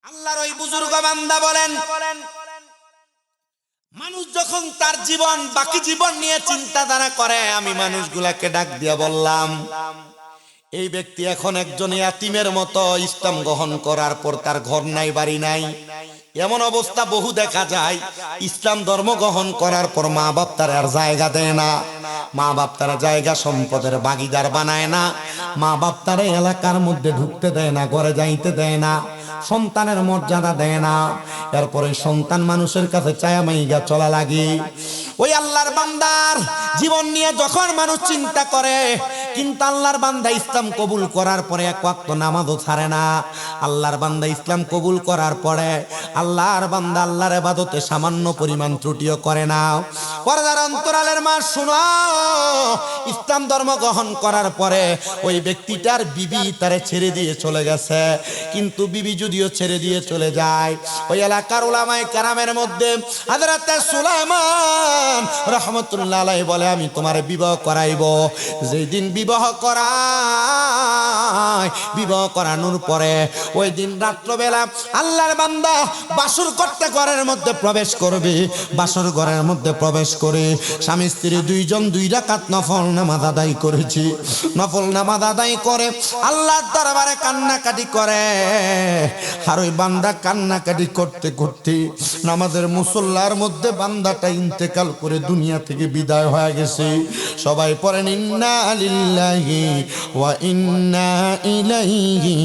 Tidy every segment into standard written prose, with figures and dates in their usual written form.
আল্লাহর ওই বুজুর্গ বান্দা বলেন, মানুষ যখন তার জীবন বাকি জীবন নিয়ে চিন্তাধারা করে, আমি মানুষগুলাকে ডাক দিয়া বললাম, এই ব্যক্তি এখন একজন ইয়াতিমের মতো ইসলাম গ্রহণ করার পর তার ঘর নাই, বাড়ি নাই। এমন অবস্থা বহু দেখা যায়। ইসলাম ধর্ম গ্রহণ করার পর মা বাপ তার আর জায়গা দেয় না, মা বাপ তার জায়গা সম্পদের ভাগিদার বানায় না, মা বাপ তার এলাকার মধ্যে ঢুকতে দেয় না, ঘরে যাইতে দেয় না, সন্তানের মর্যাদা দেয় না। এরপরে সন্তান মানুষের কাছে চায়া মাইগা চলা লাগে। ওই আল্লাহর বান্দার জীবন নিয়ে যখন মানুষ চিন্তা করে, কিন্তু আল্লাহর বান্দা ইসলাম কবুল করার পরে এক ওয়াক্ত নামাজও ছাড়ে না। আল্লাহর বান্দা ইসলাম কবুল করার পরে আল্লাহর বান্দা আল্লাহর ইবাদতে সামান্য পরিমাণ ত্রুটিও করে না। পর্দার অন্তরালের মা শুনো, ইসলাম ধর্ম গ্রহণ করার পরে ওই ব্যক্তিটার বিবি তারে ছেড়ে দিয়ে চলে গেছে। কিন্তু বিবি যদিও ছেড়ে দিয়ে চলে যায়, ওই এলাকার উলামায়ে কেরামের মধ্যে হযরত সুলাইমান রাহমাতুল্লাহ আলাইহি বলে, আমি তোমার বিবাহ করাইব। যেদিন বিবাহ করানোর পরে ওই দিন রাত্রবেলা আল্লাহর বান্দা বাসর করতে ঘরের মধ্যে প্রবেশ করবে। বাসর ঘরের মধ্যে প্রবেশ করে স্বামী স্ত্রী দুইজন 2 রাকাত নফল নামাজ আদায় করেছি। নফল নামাজ আদায় করে আল্লাহর দরবারে কান্নাকাটি করে। আর ওই বান্দা কান্নাকাটি করতে করতে নামাজের মুসল্লার মধ্যে বান্দাটা ইন্তেকাল করে দুনিয়া থেকে বিদায় হয়ে গেছে। সবাই পড়েন ইন্না লিল্লাহি ওয়া ইন্না ইলাইহি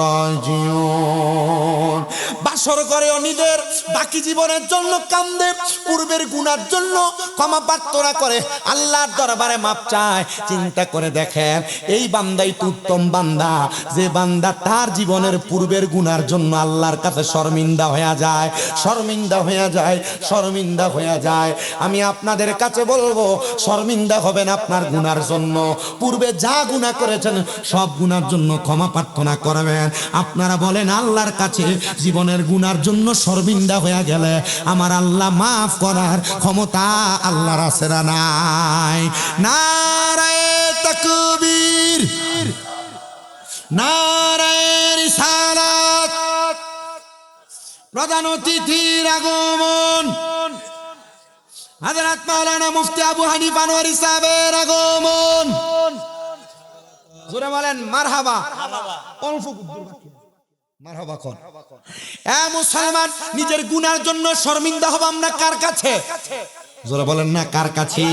রাজিউন। বাসর করে নিজের বাকি জীবনের জন্য কান্দে, পূর্বের গুনার জন্য ক্ষমা প্রার্থনা করে, আল্লাহর দরবারে মাপ চায়। চিন্তা করে দেখেন, এই বান্দাই তো উত্তম বান্দা, যে বান্দা তার জীবনের পূর্বের গুনার জন্য আল্লাহর কাছে শর্মিন্দা হয়ে যায়, শর্মিন্দা হয়ে যায়, শর্মিন্দা হয়ে যায়। আমি আপনাদের কাছে বলবো, শর্মিন্দা হবেন আপনার গুনার জন্য। পূর্বে যা গুনাহ করেছেন সব গুনার জন্য ক্ষমা প্রার্থনা করবেন। আপনারা বলেন, আল্লাহর কাছে জীবনের গুনার জন্য শর্মিন্দা হয়ে গেলে আমার আল্লাহ মাফ করার ক্ষমতা আল্লাহর আছে না নাই? নারায়ে তাকবীর, নারায়ে রিসালাত। প্রধান অতিথির আগমন, হযরত মাওলানা মুফতি আবু হানিফা আনোয়ারী সাহেবের আগমন। জোরে বলেন মারহাবা। অল্প মারহাবা কোন এ মুসলমান, নিজের গুনার জন্য শর্মিন্দা হব আমরা কার কাছে? জোরে বলেন না, কার কাছে?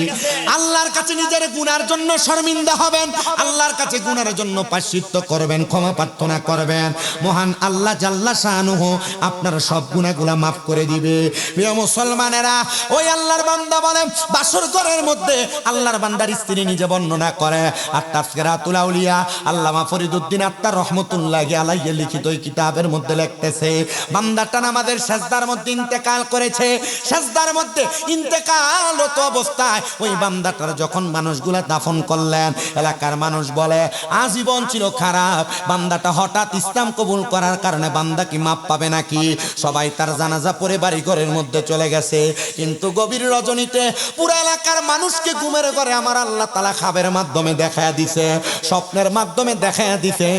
আল্লাহর কাছে নিজের গুনার জন্য শর্মিন্দা হবেন, আল্লাহর কাছে গুনার জন্য প্রায়শ্চিত্ত করবেন, ক্ষমা প্রার্থনা করবেন। মহান আল্লাহ জাল্লা শানুহু আপনার সব গুনাহগুলা মাফ করে দিবে। প্রিয় মুসলমানেরা, ওই আল্লাহর বান্দা বলেন, বাসর ঘরের মধ্যে আল্লাহর বান্দার স্ত্রী নিজে বর্ণনা করে। আর তাফসীরাতুল আউলিয়া আল্লামা ফরিদউদ্দিন আত্মার রহমাতুল্লাহি আলাইহি লিখিত এই কিতাবের মধ্যে লিখতেছে, বান্দাটা নামাজের সিজদার মধ্যে ইন্তেকাল করেছে। সিজদার মধ্যে ইন্তেকাল অবস্থায় ওই বান্দাটার যখন মানুষগুলা দাফন করলেন, এলাকার মানুষ বলে আজীবন ছিল খারাপ, বান্দাটা হঠাৎ ইসলাম কবুল করার কারণে বান্দা কি মাপ পাবে নাকি? সবাই তার জানাজা পড়ে বাড়ি ঘরের মধ্যে চলে গেছে। কিন্তু গভীর রজনীতে পুরো এলাকার মানুষকে ঘুমের ঘরে আমার আল্লাহ তাআলা খাবের মাধ্যমে দেখায়া দিছে, স্বপ্নের মাধ্যমে দেখায়া দিছে,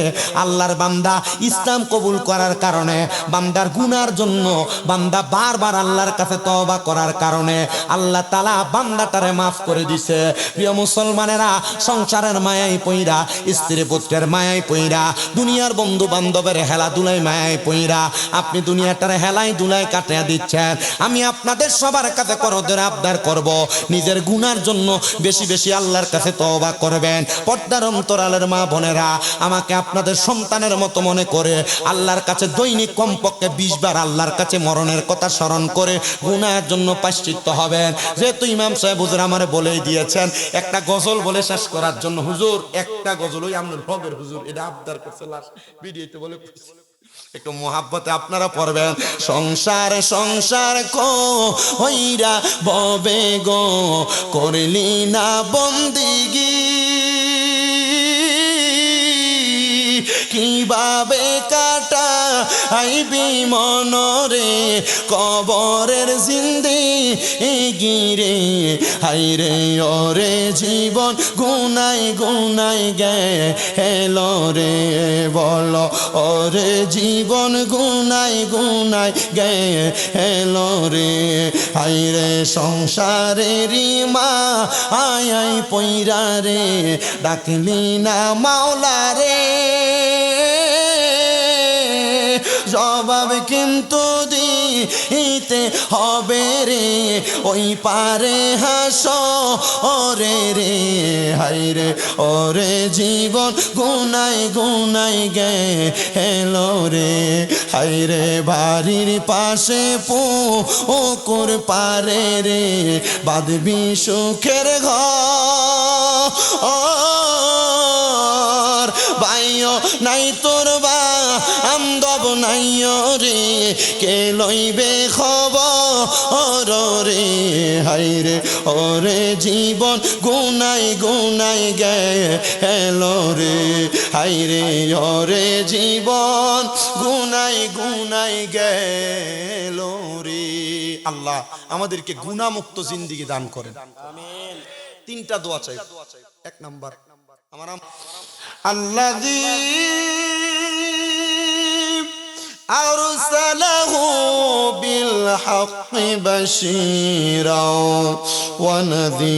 আল্লাহর বান্দা ইসলাম কবুল করার কারণে, বান্দার গুনার জন্য বান্দা বারবার আল্লাহর কাছে তওবা করার কারণে আল্লাহ তাআলা বান্দাটারে মাফ করে দিছে। প্রিয় মুসলমানেরা, সংসারের মায়ায় পইরা, স্ত্রী পুত্রের মায়ায় পইরা, দুনিয়ার বন্ধু বান্ধবের হেলা দুলাই মায়ায় পইরা আপনি দুনিয়াটারে হেলাই দুলাই কাটিয়ে দিচ্ছেন। আমি আপনাদের সবার কাছে করজোরে আবদার করব, নিজের গুনার জন্য বেশি বেশি আল্লাহর কাছে তওবা করবেন। পর্দার অন্তরালের মা বোনেরা, আমাকে আপনাদের সন্তানের মতো মনে করে আল্লাহর কাছে দৈনিক কমপক্ষে 20 বার আল্লাহর কাছে মরণের কথা স্মরণ করে গুনাহের জন্য প্রায়শ্চিত্ত হবেন। যেহেতু ইমাম সাহেব হুজুর আমারে বলেই দিয়েছেন একটা গজল বলে শেষ করার জন্য, হুজুর একটা গজল ওই আপনার ভবের হুজুর এটা আবদার করছে, লাস্ট ভিডিওতে বলে একটু মোহাব্বতে আপনারা পড়বেন। সংসার সংসার কো হইরা ববে গো, করলি না বন্দিগি, কিভাবে কাটা আইবি মনরে কবরের জিন্দি গিরে হাইরে ওরে জীবন গুনাই গুনাই গে হেলো রে বলো ওরে জীবন গুনাই গুনাই গে হেলো রে হাইরে সংসারেরই মা আয় পইরা রে ডাকলি না মাওলা রে জবাব কিন্তু দিতে হবে রে ওই পারে হাসরে রে হাইরে ওরে জীবন গুনাই গুনাই গে হেলো রে হাইরে বাড়ির পাশে পুকুর পারে রে বাঁধবি সুখের ঘর বাইও নাই তোর বা আমদব নাইও রে কে লইবে খবর রে হাইরে ওরে জীবন গুনাই গুনাই গে হেলো রে হাইরে ওরে জীবন গুনাই গুনাই গেলো রে। আল্লাহ আমাদেরকে গুনাহমুক্ত জিন্দেগি দান করেন আমিন। তিনটা দোয়া চাই। এক নাম্বার আমার আল্লাযী আরসালাহু বিল হাক্কি বাশীরা ওয়া নাযীরা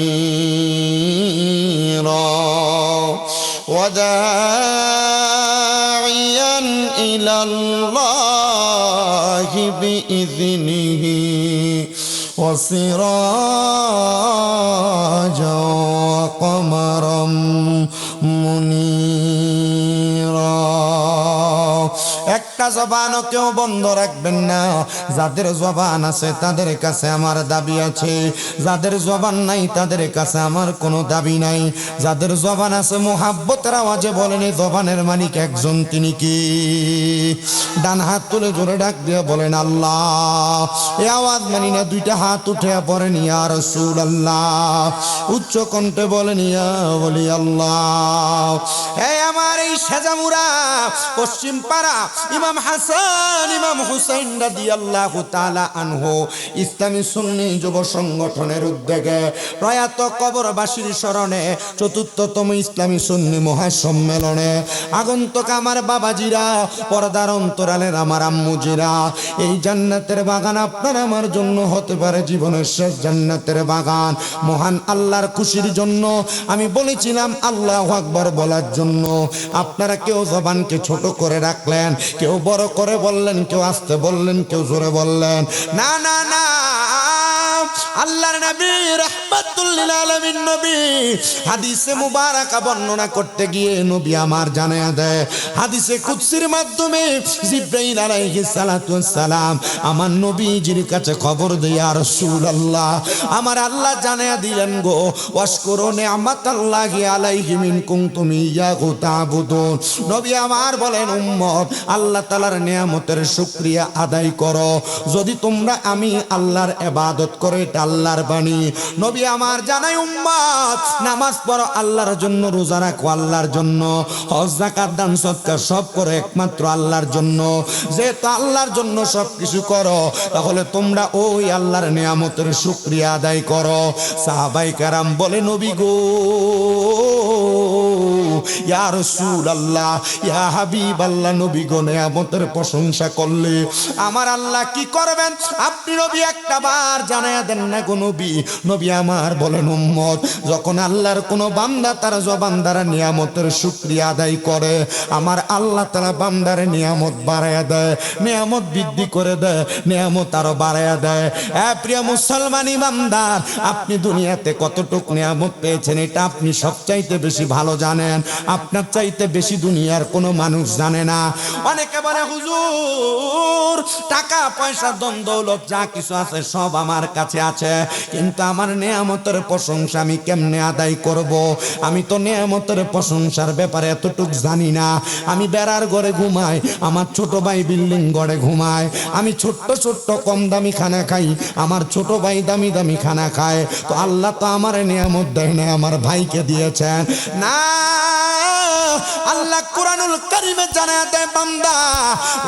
ওয়া দাঈয়ান ইলাল্লাহি বিইذনিহি ওয়া সিরাজা ওয়া কমারাম মুনীরা। একটা জবানও কেউ বন্ধ রাখবেন না। যাদের জবান আছে তাদের কাছে আমার দাবি আছে, যাদের জবান নাই তাদের কাছে আমার কোনো দাবি নাই। যাদের জবান আছে মুহাব্বতের আওয়াজে বলেন এই জবানের মালিক একজন, তিনি কি? ডান হাত তুলে জোরে ডাক দিয়ে বলেন আল্লাহ। এই আওয়াজ মানি না, দুইটা হাত উঠে পড়েন ইয়া রাসূলুল্লাহ। উচ্চ কণ্ঠে বলেন ইয়া ওলি আল্লাহ। এই আমার এই সাজামুরা পশ্চিম পাড়া ইমাম হাসান ইমাম হুসাইন রাদিয়াল্লাহু তাআলা আনহু ইসলামী সুন্নি যুব সংগঠনের উদ্যোগে প্রয়াত কবরবাসীর স্মরণে চতুর্থতম ইসলামী সুন্নি মহাসম্মেলনে আগন্তুক আমার বাবাজিরা, পর্দার অন্তরালের আমার আম্মুজিরা, এই জান্নাতের বাগান আপনার আমার জন্য হতে পারে জীবনের শেষ জান্নাতের বাগান। মহান আল্লাহর খুশির জন্য আমি বলেছিলাম আল্লাহু আকবার বলার জন্য। আপনারা কেউ জবানকে ছোট করে রাখলেন, কেউ বড় করে বললেন, কেউ আস্তে বললেন, কেউ জোরে বললেন। না না না, আল্লাহর নবী রাহমাতুল লিল আলামিন নবী হাদিসে মুবারাকা বর্ণনা করতে গিয়ে নবী আমার জানায়া দেয়, হাদিসে কুদসির মাধ্যমে জিবরাইল আলাইহিস সালাতু ওয়াস সালাম আমার নবীজির কাছে খবর দেয়, ইয়া রাসূলুল্লাহ আমার আল্লাহ জানায়া দিলেন গো, ওয়াশকুরু নি'মাতাল্লাহি আলাইহি মিন কুনতুম ইয়াহু তা'বুদুন। নবী আমার বলেন উম্মত, আল্লাহ তাআলার নিয়ামতের শুকরিয়া আদায় করো যদি তোমরা আমি আল্লাহর ইবাদত করে, এটা আল্লাহর বাণী। নবী আমার জানাই উম্মত, নামাজ পড়ো আল্লাহর জন্য, রোজা রাখো আল্লাহর জন্য, হজ যাকাত দান সদকা সব করো একমাত্র আল্লাহর জন্য। যেহেতু আল্লাহর জন্য সব কিছু করো, তাহলে তোমরা ওই আল্লাহর নিয়ামতের শুকরিয়া আদায় করো। সাহাবায়ে কেরাম বলে নবী গো, ইয়া রাসূলুল্লাহ ইয়া হাবিবাল্লাহ, নবী গো নিয়ামতের প্রশংসা করলে আমার আল্লাহ কি করবেন আপনি নবী একটা বার জানায়া দেন না গো নবী। নবী আমার বলেন উম্মত, যখন আল্লাহর কোনো বান্দা তার জবান দ্বারা নিয়ামতের শুকরিয়া আদায় করে, আমার আল্লাহ তাআলা বান্দার নিয়ামত বাড়ায়া দেয়, নিয়ামত বৃদ্ধি করে দেয়, নিয়ামত আরো বাড়ায়া দেয়। প্রিয় মুসলমান ইমানদার, আপনি দুনিয়াতে কতটুক নিয়ামত পেয়েছেন এটা আপনি সবচাইতে বেশি ভালো জানেন, আপনার চাইতে বেশি দুনিয়ার কোনো মানুষ জানে না। অনেকে বলে হুজুর টাকা পয়সা ধন দৌলত যা কিছু আছে সব আমার কাছে আছে, কিন্তু আমার নিয়ামতের প্রশংসা আমি কেমনে আদায় করব? আমি তো নিয়ামতের প্রশংসার ব্যাপারে এতটুক জানি না। আমি বেড়ার ঘরে ঘুমাই, আমার ছোট ভাই বিল্ডিং ঘরে ঘুমায়, আমি ছোট্ট ছোট্ট কম দামি খানা খাই, আমার ছোট ভাই দামি দামি খানা খায়। তো আল্লাহ তো আমার নিয়ামত দেয় না, আমার ভাইকে দিয়েছেন। না আল্লাহ কোরআনুল কারীমে জানায় দেয় বান্দা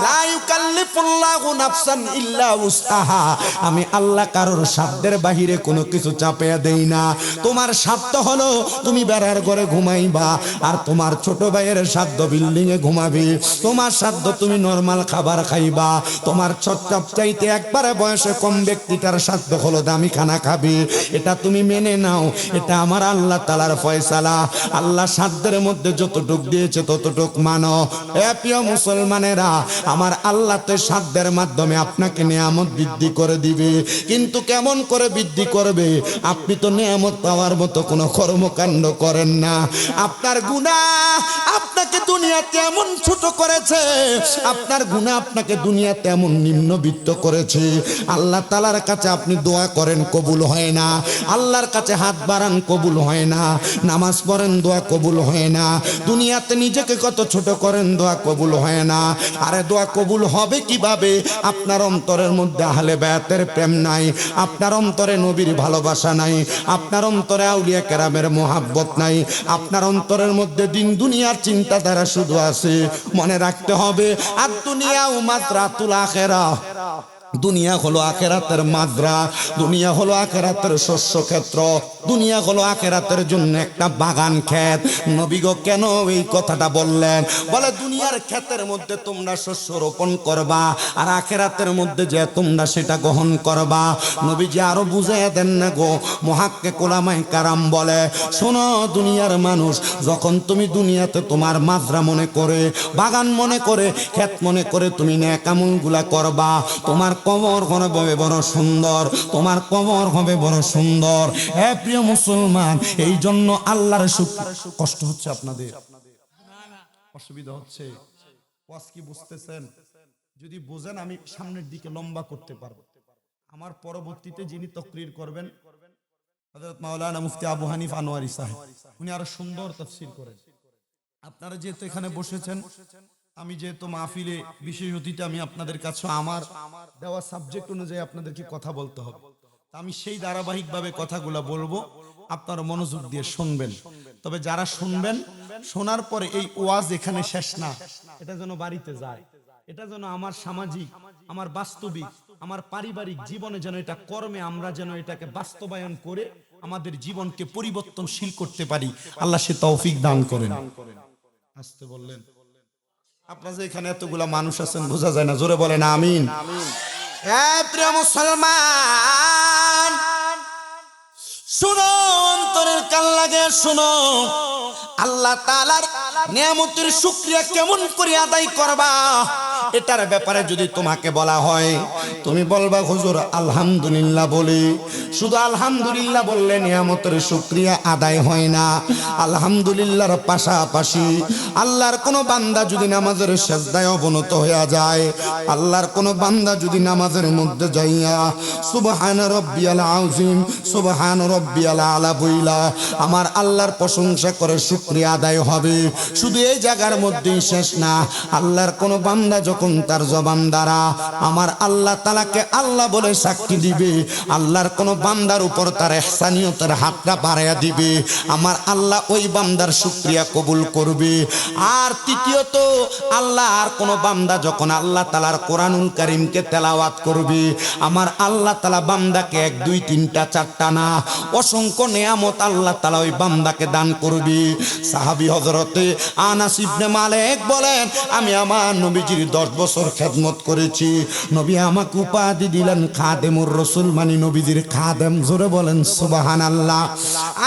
লা ইউকাল্লিফুল্লাহু নাফসান ইল্লা উসআহা আমি আল্লাহ কারোর সাধ্যের বাহিরে কোনো কিছু চাপিয়ে দেই না তোমার সাধ্য হলো তুমি বেড়ার ঘরে ঘুমাইবা আর তোমার ছোট ভাইয়ের সাধ্য বিল্ডিং এ ঘুমাবি তোমার সাধ্য তুমি নরমাল খাবার খাইবা তোমার চচ্চপ চাইতে একবারে বয়সে কম ব্যক্তিটার সাধ্য হলো দামি খানা খাবি এটা তুমি মেনে নাও এটা আমার আল্লাহ তাআলার ফয়সালা আল্লাহ সাধ্যের মধ্যে যতটুক দিয়েছে ততটুক মানো এ প্রিয় মুসলমানেরা আমার আল্লাহ তো সাধ্যের মাধ্যমে আপনাকে নিয়ামত বৃদ্ধি করে দিবে কিন্তু কেমন করে বৃদ্ধি করবে আপনি তো নিয়ামত পাওয়ার মতো কোনো কর্মকাণ্ড করেন না আপনার গুনাহ আপনাকে দুনিয়াতে এমন ছোট করেছে আপনার গুনাহ আপনাকে দুনিয়াতে এমন নিম্নবিত্ত করেছে আল্লাহ তাআলার কাছে আপনি দোয়া করেন কবুল হয় না আল্লাহর কাছে হাত বাড়ান কবুল হয় না নামাজ পড়েন দোয়া কবুল হয় না দুনিয়াতে নিজেকে কত ছোট করেন দোয়া কবুল হয় না আরে দোয়া কবুল হবে কিভাবে আপনার অন্তরের মধ্যে আহলে বায়াতের প্রেম নাই আপনার অন্তরে নবীর ভালোবাসা নাই আপনার অন্তরে আউলিয়া কেরামের মোহাব্বত নাই আপনার অন্তরের মধ্যে দিন দুনিয়ার চিন্তাধারা শুধু আছে মনে রাখতে হবে আর দুনিয়া ও মাত্রাতুল আখিরা দুনিয়া হলো আখিরাতের মাদ্রা দুনিয়া হলো আখিরাতের শস্য ক্ষেত্র দুনিয়া হলো আখিরাতের জন্য একটা বাগান ক্ষেত নবী গো কেন এই কথাটা বললেন বলে দুনিয়ার ক্ষেতের মধ্যে তোমরা শস্য রোপণ করবা আর আখিরাতের মধ্যে যে তোমরা সেটা গ্রহণ করবা নবীজি আরো বুঝাইয়া দেন না গো মুহাক্কিক উলামায়ে কারাম বলে শোনো দুনিয়ার মানুষ যখন তুমি দুনিয়াতে তোমার মাদ্রা মনে করে বাগান মনে করে ক্ষেত মনে করে তুমি নেক আমলগুলা করবা তোমার কবর হবে বড় সুন্দর তোমার কবর হবে বড় সুন্দর হে প্রিয় মুসলমান এই জন্য আল্লাহর শুকর কষ্ট হচ্ছে আপনাদের অসুবিধা হচ্ছে ওয়াজ কি বুঝতেছেন যদি বুঝেন আমি সামনের দিকে লম্বা করতে পারবো আমার পরবর্তীতে যিনি তাকরীর করবেন হযরত মাওলানা মুফতি আবু হানিফা আনোয়ারী সাহেব উনি আরো সুন্দর তাফসীর করেন আপনারা যেহেতু এখানে বসেছেন আমি যেহেতু মাহফিলে বিশেষ অতিথি আমি আপনাদের কাছে আমার দেওয়া সাবজেক্ট অনুযায়ী আপনাদেরকে কথা বলতে হবে আমি সেই ধারাবাহিকভাবে কথাগুলো বলবো আপনারা মনোযোগ দিয়ে শুনবেন তবে যারা শুনবেন শোনার পরে এই ওয়াজ এখানে শেষ না এটা যেন বাড়িতে যায় এটা যেন আমার সামাজিক আমার বাস্তবিক আমার পারিবারিক জীবনে যেন এটা কর্মে আমরা যেন এটাকে বাস্তবায়ন করে আমাদের জীবনকে পরিবর্তনশীল করতে পারি আল্লাহ সে তৌফিক দান করেন আসতে বললেন আপনারা যে এখানে এতগুলা মানুষ আছেন বোঝা যায় না জোরে বলেন আমিন হে প্রিয় মুসলমান শুনো অন্তরের কান লাগে শুনো আল্লাহ তাআলার নিয়ামতের শুকরিয়া কেমন করে আদায় করবা এটার ব্যাপারে যদি তোমাকে বলা হয় তুমি বলবা হুজুর আলহামদুলিল্লাহ বলি শুধু আলহামদুলিল্লাহ বললে নিয়ামতের শুকরিয়া আদায় হয় না আলহামদুলিল্লাহর পাশাপাশি আল্লাহর কোন বান্দা যদি নামাজের সিজদায় অবনত হয়ে যায় আল্লাহর কোন বান্দা যদি নামাজের মধ্যে যাইয়া সুবহান রাব্বিয়াল আযীম সুবহান রাব্বিয়াল আলা বইলা আমার আল্লাহর প্রশংসা করে শুকরিয়া আদায় হবে শুধু এই জায়গার মধ্যেই শেষ না আল্লাহর কোন বান্দা যখন তার জবান দ্বারা আমার আল্লাহ তাআলাকে আল্লাহ বলে সাক্ষী দিবে আল্লাহর কোন বান্দার উপর তার ইহসানিয়তের হাতটা বাড়ায়া দিবে আমার আল্লাহ ওই বান্দার শুকরিয়া কবুল করবে আর তৃতীয়ত আল্লাহ আর কোন বান্দা যখন আল্লাহ তাআলার কোরআনুল কারীমকে তেলাওয়াত করবে আমার আল্লাহ তাআলা বান্দাকে 1 2 3টা 4টা না অসংখ্য নিয়ামত আল্লাহ তাআলা ওই বান্দাকে দান করবে সাহাবী হযরতে আনাস ইবনে মালিক বলেন আমি আমার নবীজির 10 বছর খেদমত করেছি নবী আমাকে উপাধি দিলেন খাদেমুর রাসূল মানে নবীজির খাদেম জোরে বলেন সুবহানাল্লাহ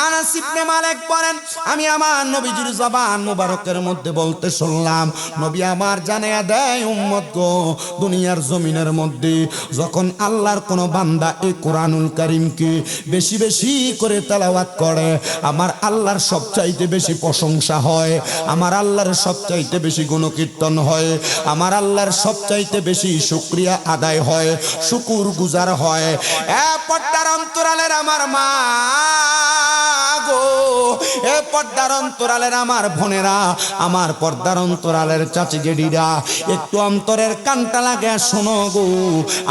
আনাস ইবনে মালিক বলেন আমি আমার নবীজির জবান মুবারকের মধ্যে বলতে শুনলাম নবী আমার জানায়া দেয় উম্মত গো দুনিয়ার জমিনের মধ্যে যখন আল্লাহর কোন বান্দা এই কোরআনুল কারীমকে বেশি বেশি করে তেলাওয়াত করে আমার আল্লাহর সবচাইতে বেশি প্রশংসা হয় আমার আল্লাহর সবচাইতে বেশি গুণকীর্তন হয় আমার আল্লাহর সবচাইতে বেশি শুকরিয়া আদায় হয়, শুকুর গুজার হয়। পর্দার অন্তরালের আমার মা গো, পর্দার অন্তরালের আমার বোনেরা, আমার পর্দার অন্তরালের চাচি জেডিরা, একটু অন্তরের কানটা লাগে শোনো গো।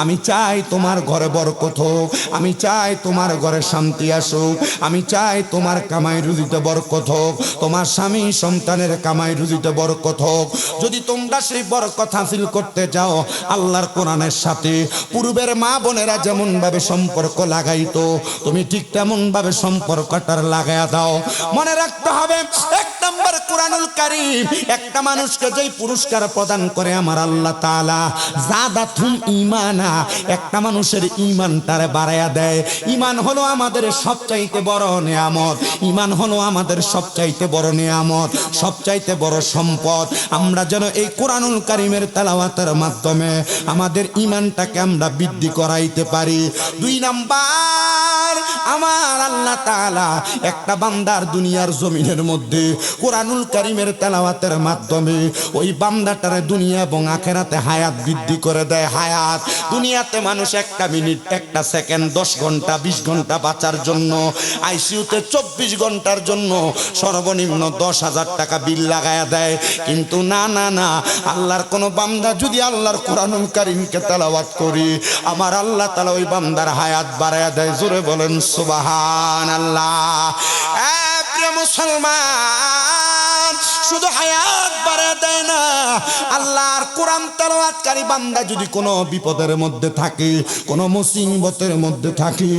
আমি চাই তোমার ঘরে বরকত হোক, আমি চাই তোমার ঘরে শান্তি আসুক, আমি চাই তোমার কামাই রুজিতে বরকত হোক, তোমার স্বামী সন্তানের কামাই রুজিতে বরকত হোক। যদি তোমরা সেই বরকত হাসিল করতে চাও, আল্লাহর কোরআনের সাথে পূর্বের মা বোনেরা যেমন ভাবে সম্পর্ক লাগাইতো, তুমি ঠিক তেমন ভাবে সম্পর্কটার লাগায়া দাও। মনে রাখতে হবে, এক নম্বর কোরআনুল কারীম একটা মানুষকে যেই পুরস্কার প্রদান করে আমার আল্লাহ তাআলা, জাদাতুম ঈমানা, একটা মানুষের ঈমানটারে বাড়ায়া দেয়। ঈমান হলো আমাদের সবচাইতে বড় নিয়ামত, ঈমান হলো আমাদের সবচাইতে বড় নিয়ামত, সবচাইতে বড় সম্পদ। আমরা যেন এই কোরআনুল কারীমের তেলাওয়াতের মাধ্যমে আমাদের ঈমানটাকে আমরা বৃদ্ধি করাইতে পারি। 2 নাম্বার, আমার আল্লাহ তাআলা একটা বান্দার দুনিয়ার জমিনের মধ্যে কোরআনুল কারীমের তেলাওয়াতের মাধ্যমে ওই বান্দাটারে দুনিয়া এবং আখিরাতে হায়াত বৃদ্ধি করে দেয়। হায়াত, দুনিয়াতে মানুষ একটা মিনিট, একটা সেকেন্ড, 10 ঘন্টা 20 ঘন্টা বাঁচার জন্য আইসিইউতে 24 ঘন্টার জন্য সর্বনিম্ন 10,000 টাকা বিল লাগায়া দেয়। কিন্তু না না না, আল্লাহর কোন বান্দা যদি আল্লাহর কোরআনুল কারীমকে তেলাওয়াত করি, আমার আল্লাহ তাআলা ওই বান্দার হায়াত বাড়ায়া দেয়। জোরে বলেন সুবহানাল্লাহ। প্রিয় মুসলমান, শুধু হায়াত বাড়া দেয় না, আল্লাহর কোরআন তেলাওয়াতকারী বান্দা যদি কোনো বিপদের মধ্যে থাকে, কোনো মুসিবতের মধ্যে থাকে,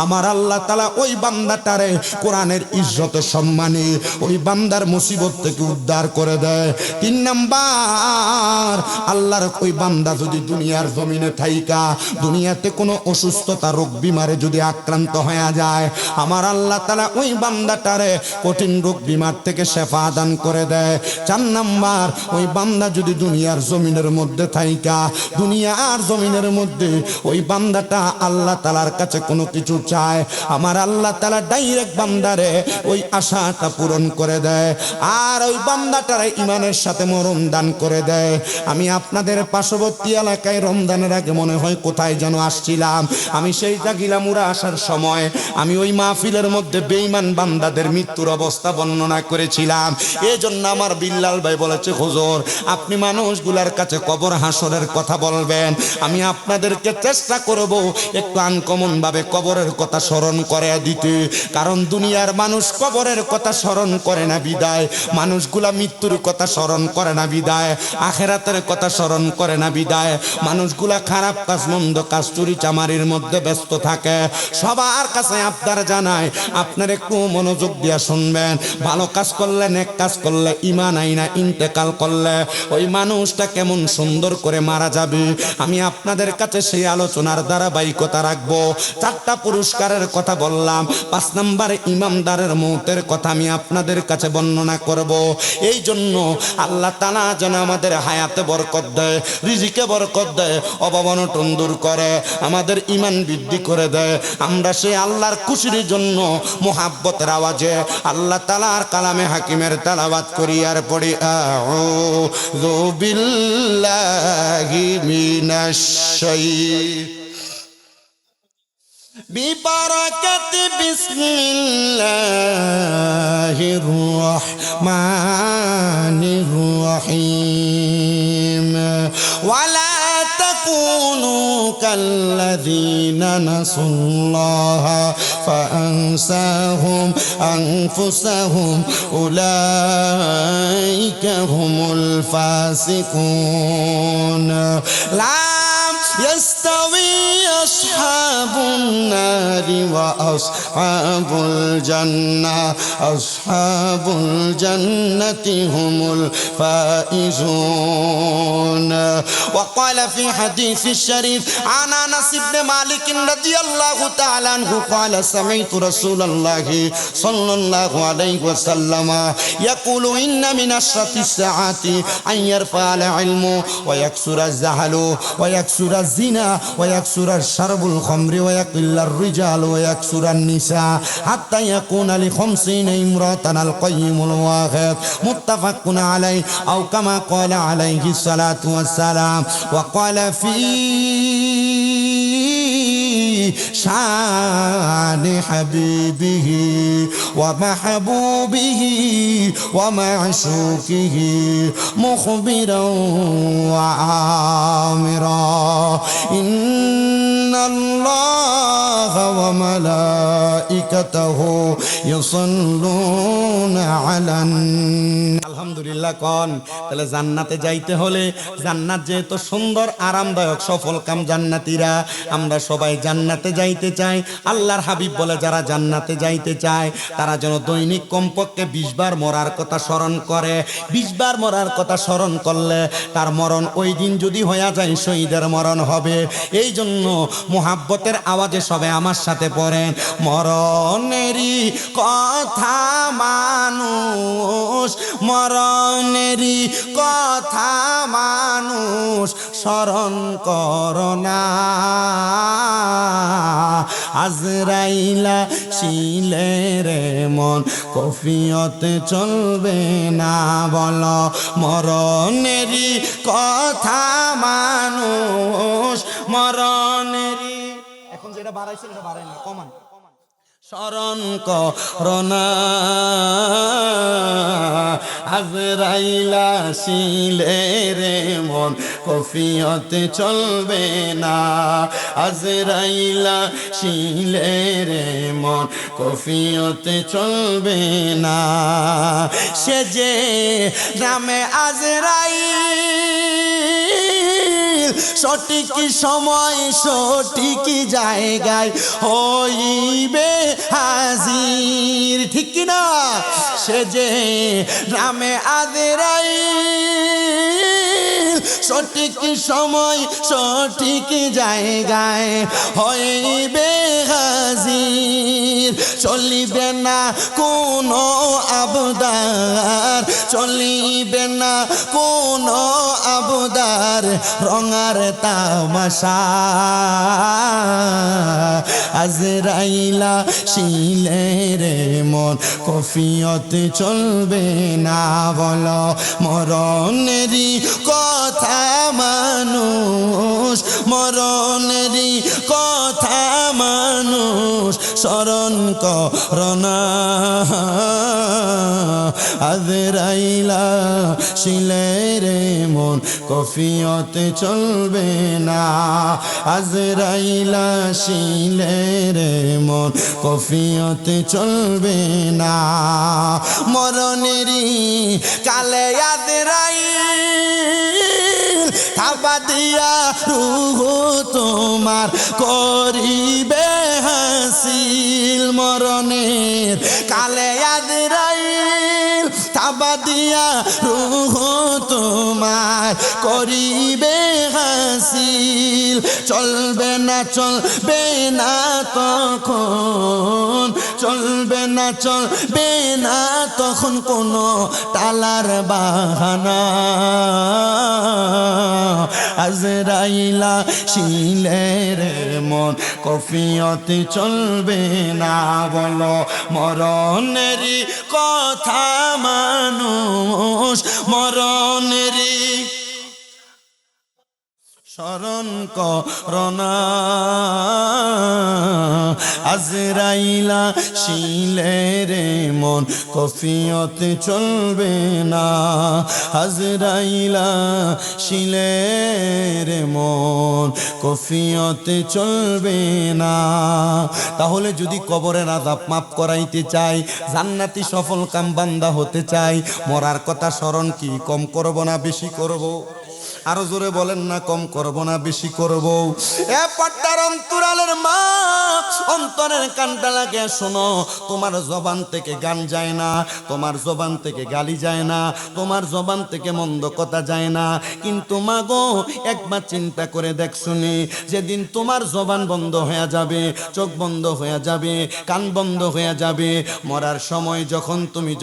আমার আল্লাহ তাআলা ওই বান্দাটারে কোরআনের ইজ্জতে সম্মানে ওই বান্দার মুসিবত থেকে উদ্ধার করে দেয়। 3 নাম্বার, আল্লাহর ওই বান্দা যদি দুনিয়ার জমিনে থাইকা দুনিয়াতে কোনো অসুস্থতা রোগ বিমারে যদি আক্রান্ত হয়ে যায়, আমার আল্লাহ তাআলা ওই বান্দাটারে কঠিন রোগ বিমার থেকে শেফা দান করে দেয়। 4 নাম্বার, ওই বান্দা যদি দুনিয়ার জমিনের মধ্যে থাইকা দুনিয়ার জমিনের মধ্যে ওই বান্দাটা আল্লাহ তাআলার কাছে কোনো কিছু চায়, আমার আল্লাহ তাআলা ডাইরেক্ট বান্দারে ওই আশাটা পূরণ করে দেয়, আর ওই বান্দাটারে ঈমানের সাথে মরণ দান করে দেয়। আমি আপনাদের পার্শ্ববর্তী এলাকায় রমজানের আগে মনে হয় কোথায় যেন আসছিলাম, আমি সেই জাগিলামুরা আসার সময় আমি ওই মাহফিলের মধ্যে বেঈমান বান্দাদের মৃত্যুর অবস্থা বর্ণনা করেছিলাম। এই জন্য আমার বিল্লাল ভাই বলেছে, হুজুর আপনি মানুষগুলার কাছে কবর হাসরের কথা বলবেন, আমি আপনাদেরকে চেষ্টা করব একটু আনকমন ভাবে কবরের কথা স্মরণ করে দিতে। কারণ দুনিয়ার মানুষ কবরের কথা স্মরণ করে না বিদায়, মানুষগুলা মৃত্যুর কথা স্মরণ করে না বিদায়, আখিরাতের কথা স্মরণ করে না বিদায়, মানুষগুলা খারাপ কাজ, মন্দ কাজ, চুরি চামারির মধ্যে ব্যস্ত থাকে। সবার কাছে আপনারা জানায়, আপনার একটু মনোযোগ দিয়া শুনবেন, ভালো কাজ করলে, নেক কাজ করলে, ঈমান আইনা ইন্তেকাল করলে ওই মানুষটা কেমন সুন্দর করে মারা যাবে, আমি আপনাদের কাছে সেই আলোচনার ধারাবাহিকতা রাখবো। 4টা পুরস্কারের কথা বললাম, 5 নম্বরে ইমামদারের মৌতের কথা আমি আপনাদের কাছে বর্ণনা করব। এই জন্য আল্লাহ তাআলা যেন আমাদের হায়াতে বরকত দেয়, রিজিকে বরকত দেয়, অভাব অনটন দূর করে, আমাদের ঈমান বৃদ্ধি করে দেয়। আমরা সেই আল্লাহর খুশির জন্য মুহাব্বতের আওয়াজে আল্লাহ তাআলার কালামে হাকিমের তেলাওয়াত করি আর পড়ি, আউযু বিল্লাহি মিনাশ বিবারাকাতি বিসমিল্লাহির রহমানির রহিম। ওয়ালা তাকুনু কাল্লাযীনা নাসুল্লাহা ফাআনসাহুম আনফুসাহুম উলাইকা হুমুল ফাসিকুন। লা ইয়াস্তাওয়ি আসহাবুন নারি ওয়া আসহাবুল জান্নাহ, আসহাবুল জান্নাতি হুমুল ফাইজুন। ওয়া ক্বালা ফি হাদিসিশ শরীফ আন আনাস ইবনে মালিক রাদিয়াল্লাহু তাআলা আনহু ক্বালা সামি'তু রাসূলুল্লাহি সাল্লাল্লাহু আলাইহি ওয়াসাল্লাম ইয়াকুলু ইন্না মিন আশরাতিস সাআতি আন ইয়ারফা'আল ইলমু ওয়া ইয়াকসুরাজ জাহালু ওয়া ইয়াকসুরাজ জিনা ওয়া ইয়াকসুরাশ শারবুল খামরি ওয়া ইয়াকিল্লার রিজাল ওয়া ইয়াকসুরান নিসা হাত্তা ইয়াকুনা লি 50 ইমরাতান আল কাইয়িমুল ওয়াহিদ মুত্তাফাকুন আলাইহি আও কামা ক্বালা আলাইহি সালাতু ওয়াস সালাম ওয়া ক্বালা ফি শান হাবিবিহি ওয়া মাহবুবিহি ওয়া মা'শুকিহি মুখবিরান ওয়া আমিরা ইন্নাল্লাহা ওয়া মালাইকাতাহু ইউসাল্লুনা আলান। আলহামদুলিল্লাহ কোন তাহলে জান্নাতে যাইতে হলে জান্নাত যেহেতু সুন্দর আরামদায়ক সফল কাম জান্নাতীরা আমরা সবাই জান্নাতে যাইতে চাই। আল্লাহর হাবিব বলে যারা জান্নাতে যাইতে চায় তারা যেন দৈনিক কমপক্ষে 20 বার মরার কথা স্মরণ করে। 20 বার মরার কথা স্মরণ করলে তার মরণ ওই দিন যদি হয়ে যায় শহীদের মরণ হবে। এই জন্য মুহাব্বতের আওয়াজে সবাই আমার সাথে পড়েন মরণেরই কথা মানুষ মরণেরই কথা মানুষ স্মরণ করোনা আজরাইলা ছিলে রে মন কফিয়তে চলবে না বলো মরণেরই কথা মানুষ মরণেরই এখন যেটা বাড়াইছে এটা বাড়াই না কমান স্মরণ করোনা আজরাইলা ছিলে রে মন কফিয়তে চলবে না আজরাইলা ছিলে রে মন কফিয়তে চলবে না সে যে নামে আজরাইল সঠিক সময় সঠিক জায়গায় হইবে হাজির ঠিক কিনা সে যে নামে আজরাইল সঠিক সময় সঠিক জায়গায় হইবে হাজির চলিবে না কোনো আবদার চলিবে না কোনো আবদার রঙার তামাশা আজরাইলা শিলে রে মন কফিয়তে চলবে না বলো মরণেরই কথা মানুষ মরণেরই কথা মানুষ স্মরণ করোনা আজরাইলা শিলে রে মন কফিয়তে চলবে না আজরাইলা শিলে রে মন কফিয়তে চলবে না মরণেরই কালে আজরাইল থাবা দিয়া রূহ তোমার করিবে হাসিল মরণের কালে আজরাইল থাবা দিয়া রূহ তোমার করিবে হাসিল চলবে না তখন চলবে না তখন কোনো টালার বাহানা আজরাইলা শিলে রে মন কফিয়তে চলবে না বলো মরণেরই কথা মানুষ মরণেরই স্মরণ করোনা আজরাইলা শিলে রে মন কফিয়তে চলবে না আজরাইলা শিলে রে মন কফিয়তে চলবে না তাহলে যদি কবরের আযাব মাফ করাইতে চাই জান্নাতি সফল কাম বান্দা হতে চাই মরার কথা স্মরণ কি কম করব না বেশি করব আরো জোরে বলেন না কম করব না বেশি করব এ পর্দার অন্তরালের মা অন্তরের কানটা লাগে শোনো তোমার জবান থেকে গান যায় না তোমার জবান থেকে গালি যায় না তোমার জবান থেকে মন্দ কথা যায় না কিন্তু মা গো একবার চিন্তা করে দেখ শুনি যেদিন তোমার জবান বন্ধ হয়ে যাবে চোখ বন্ধ হয়ে যাবে কান বন্ধ হয়ে যাবে মরার সময়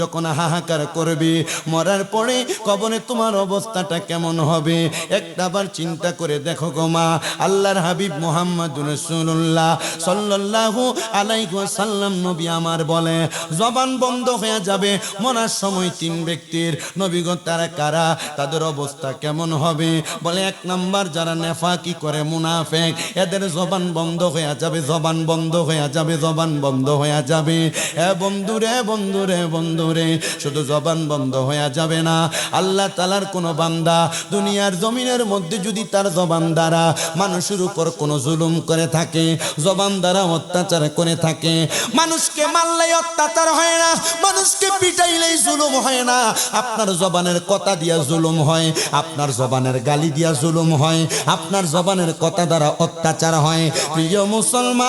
যখন হাহাকার করবে মরার পরে কবরে তোমার অবস্থাটা কেমন হবে একটাবার চিন্তা করে দেখো গো মা, আল্লাহর হাবিব মুহাম্মদুর রাসূলুল্লাহ সাল্লাল্লাহু আলাইহি ওয়াসাল্লাম নবী আমার বলে জবান বন্ধ হয়ে যাবে মরার সময় তিন ব্যক্তির। নবী গো তারা কারা, তাদের অবস্থা কেমন হবে? বলে এক নাম্বার যারা নেফাকি করে, মুনাফিক, এদের জবান বন্ধ হয়ে যাবে, জবান বন্ধ হয়ে যাবে, জবান বন্ধ হয়ে যাবে। এ বন্ধুরে বন্ধুরে বন্ধুরে, শুধু জবান বন্ধ হয়ে যাবে না, আল্লাহ তাআলার কোন বান্দা দুনিয়ার জমিনের মধ্যে যদি তার জবান দ্বারা মানুষের উপর কোন জুলুম করে থাকে, জবান দ্বারা অত্যাচার করে থাকে, মানুষকে মারলেই অত্যাচার হয় না, মানুষকে পিটাইলেই জুলুম হয় না, আপনার জবানের কথা দিয়া জুলুম হয়, আপনার জবানের গালি দিয়া জুলুম হয়, আপনার জবানের কথা দ্বারা অত্যাচার হয়। প্রিয় মুসলমান,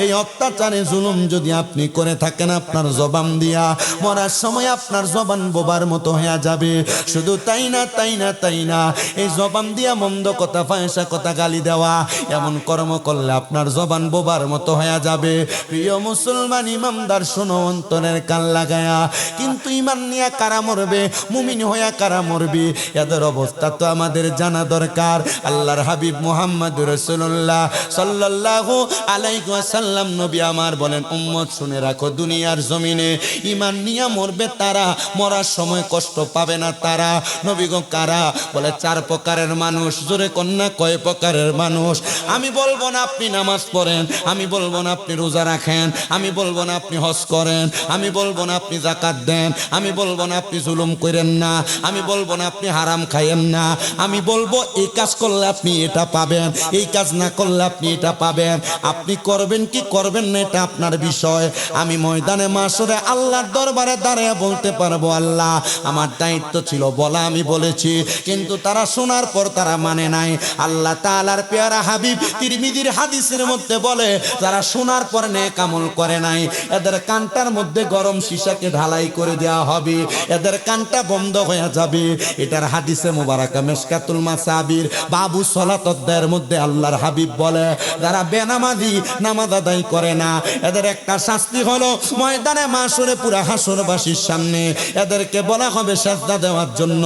এই অত্যাচারে জুলুম যদি আপনি করে থাকেন আপনার জবান দিয়া, মরার সময় আপনার জবান বোবার মতো হয়ে যাবে। শুধু তাই না, তাই না, তাই না, এই জবান দিয়া মন্দ কথা, ফায়সা কথা, গালি দেওয়া, এমন কর্ম করলে আপনার জবান বোবার মতো হয়ে যাবে। প্রিয় মুসলমান ইমানদার শোনো অন্তরের কান লাগায়া, কিন্তু ইমান নিয়ে কারা মরবে, মুমিন হইয়া কারা মরবে, এদের অবস্থা তো আমাদের জানা দরকার। আল্লাহর হাবিব মুহাম্মদুর রাসূলুল্লাহ সাল্লাল্লাহু আলাইহি ওয়াসাল্লাম নবী আমার বলেন উম্মত শুনে রাখো, দুনিয়ার জমিনে ইমান নিয়ে মরবে তারা, মরার সময় কষ্ট পাবে না তারা। নবী গো কারা? বলে চার প্রকারের মানুষ। জোরে কন্যা কয় প্রকারের মানুষ? আমি বলবো না আপনি নামাজ পড়েন, আমি বলবো না আপনি রোজা রাখেন, আমি বলবো না আপনি হজ করেন, আমি বলবো না আপনি যাকাত দেন, আমি বলবো না আপনি জুলুম করেন না, আমি বলবো না আপনি হারাম খাইয়েন না, আমি বলবো এই কাজ করলে আপনি এটা পাবেন, এই কাজ না করলে আপনি এটা পাবেন। আপনি করবেন কি করবেন না এটা আপনার বিষয়। আমি ময়দানে মাশরে আল্লাহর দরবারে দাঁড়িয়ে বলতে পারবো আল্লাহ আমার দায়িত্ব ছিল বলা, আমি বলেছি, কিন্তু তারা শোনার পর তারা মানে নাই। আল্লাহ তাআলার পেয়ারা হাবিব তিরমিজির হাদিসের মধ্যে বলে যারা শোনার পর নেক আমল করে নাই, এদের কানটার মধ্যে গরম সীসাকে ঢালাই করে দেওয়া হবে, এদের কানটা বন্ধ হয়ে যাবে। এটার হাদিসে মুবারাকা মিশকাতুল মাসাবির বাবু সালাত অধ্যায়ের মধ্যে আল্লাহর হাবিব বলে যারা বেনামাজি, নামাজ আদায় করে না, এদের একটা শাস্তি হলো ময়দানে মাশরে পুরা হাসরবাসীর সামনে এদেরকে বলা হবে সেজদা দেওয়ার জন্য,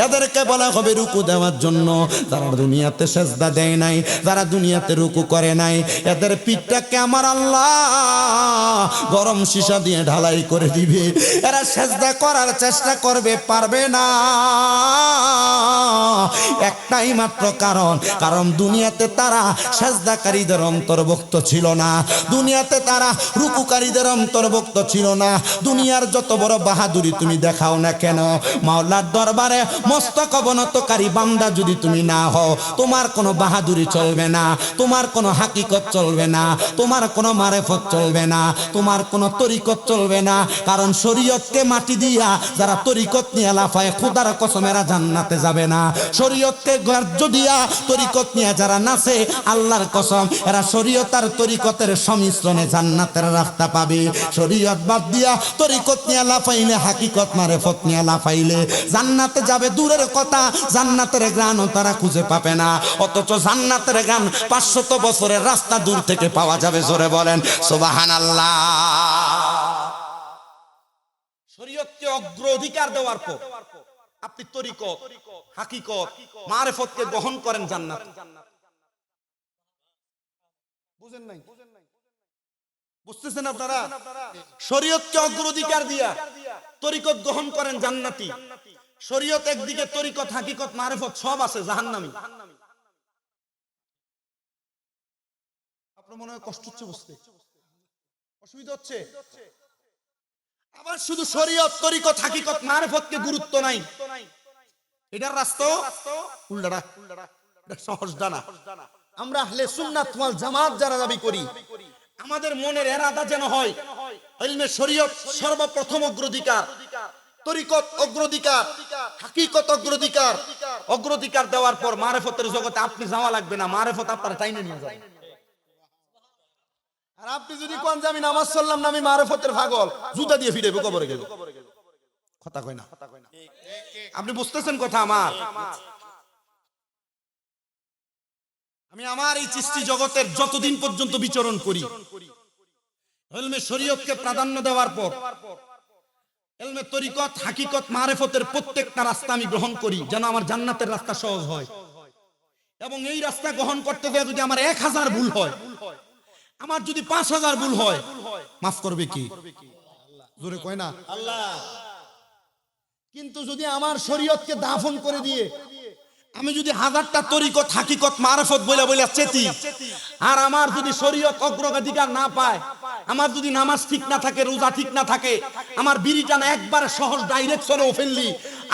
এদেরকে বলা হবে রুকু দেওয়ার জন্য। যারা দুনিয়াতে সেজদা দেয় নাই, যারা দুনিয়াতে রুকু করে নাই, এদের পিঠটাকে আমার আল্লাহ গরম সীসা দিয়ে ঢালাই করে দিবে। এরা সেজদা করার চেষ্টা করবে, পারবে না। একটাই মাত্র কারণ, কারণ দুনিয়াতে তারা সেজদাকারীদের অন্তর্ভুক্ত ছিল না, দুনিয়াতে তারা রুকুকারীদের অন্তর্ভুক্ত ছিল না। দুনিয়ার যত বড় বাহাদুরি তুমি দেখাও না কেন, মাওলার দরবারে মস্তক অবনতকারী বান্দা যদি তুমি না হও, তোমার কোনো বাহাদুরি চলবে না, তোমার কোনো হাকিকত চলবে না, তোমার কোনো মারেফত চলবে না, তোমার কোনো তরিকত চলবে না। কারণ শরীয়তকে মাটি দিয়া যারা তরিকত নিয়ে লাফায়, খোদার কসম এরা জান্নাতে যাবে না। শরীয়তকে গ্রাহ্য দিয়া তরিকত নিয়ে যারা নাচে, আল্লাহর কসম এরা শরীয়ত আর তরিকতের সংমিশ্রণে জান্নাতের রাস্তা পাবে। শরীয়ত বাদ দিয়া তরিকত নিয়ে লাফাইলে, হাকিকত মারেফত নিয়ে লাফাইলে জান্নাতে যাবে দূরের কথা, জান্নাতের গ্রাণও তারা খুঁজে পাবে না। অথচ জান্নাতের গ্রাণ 500 বছরের রাস্তা দূর থেকে পাওয়া যাবে। জোরে বলেন সুবহানাল্লাহ। শরীয়তকে অগ্রাধিকার দেওয়ার পর আপনি তরিকত, হাকিকত, মারেফতকে গ্রহণ করেন জান্নাত। বুঝেন নাই? বুঝতেছেন আপনারা? শরীয়তকে অগ্রাধিকার দিয়া তরিকত গ্রহণ করেন জান্নাতি। শরীয়ত একদিকে, তরিকত, হাকিকত, মারেফত সব আছে জাহান্নামী। আপনার মনে হয় কষ্ট হচ্ছে বুঝতে, অসুবিধা হচ্ছে? আবার শুধু শরীয়ত, তরিকত, হাকিকত, মারেফতকে গুরুত্ব নাই, এটার রাস্তা উল্টাটা, এটা সহজ ডানা। আমরা আহলে সুন্নাত ওয়াল জামাত যারা দাবি করি, আমাদের মনের এরাদা যেন হয় ইলমে শরীয়ত সর্বপ্রথম অগ্রাধিকার, তরিকত অগ্রাধিকার, হাকিকত অগ্রাধিকার। অগ্রাধিকার দেওয়ার পর মারেফতের জগতে আপনি যাওয়া লাগবে না, মারেফত আপনার টাইনে নিয়ে যাবে। আর আপনি যদি কোন যে আমি নামাজ পড়লাম না, আমি মারেফতের পাগল, জুতা দিয়ে ফিরে কবরে গেল, কথা কয় না? আপনি বুঝতেছেন কথা আমার? আমি আমার এই সৃষ্টি জগতের যতদিন পর্যন্ত বিচরণ করি, ইলমে শরীয়তকে প্রাধান্য দেওয়ার পর এলমে তরিকত হাকিকত মারেফতের প্রত্যেকটা রাস্তা আমি গ্রহণ করি যেন আমার জান্নাতের রাস্তা সহজ হয়। এবং এই রাস্তা গ্রহণ করতে গিয়ে যদি আমার 1000 ভুল হয়, আমার যদি 5000 ভুল হয়, মাফ করবে কি? জোরে কয় না আল্লাহ। কিন্তু যদি আমার শরীয়তকে দাফন করে দিয়ে আমি যদি 1000টা তরিকত হাকিকত মারফত বলে বলে চেতি, আর আমার যদি শরীয়ত অগ্রাধিকার না পায়, আমার যদি নামাজ ঠিক না থাকে, রোজা ঠিক না থাকে, আমার বিড়িটা না একবার সহজ ডাইরেকশনেও ফেললি,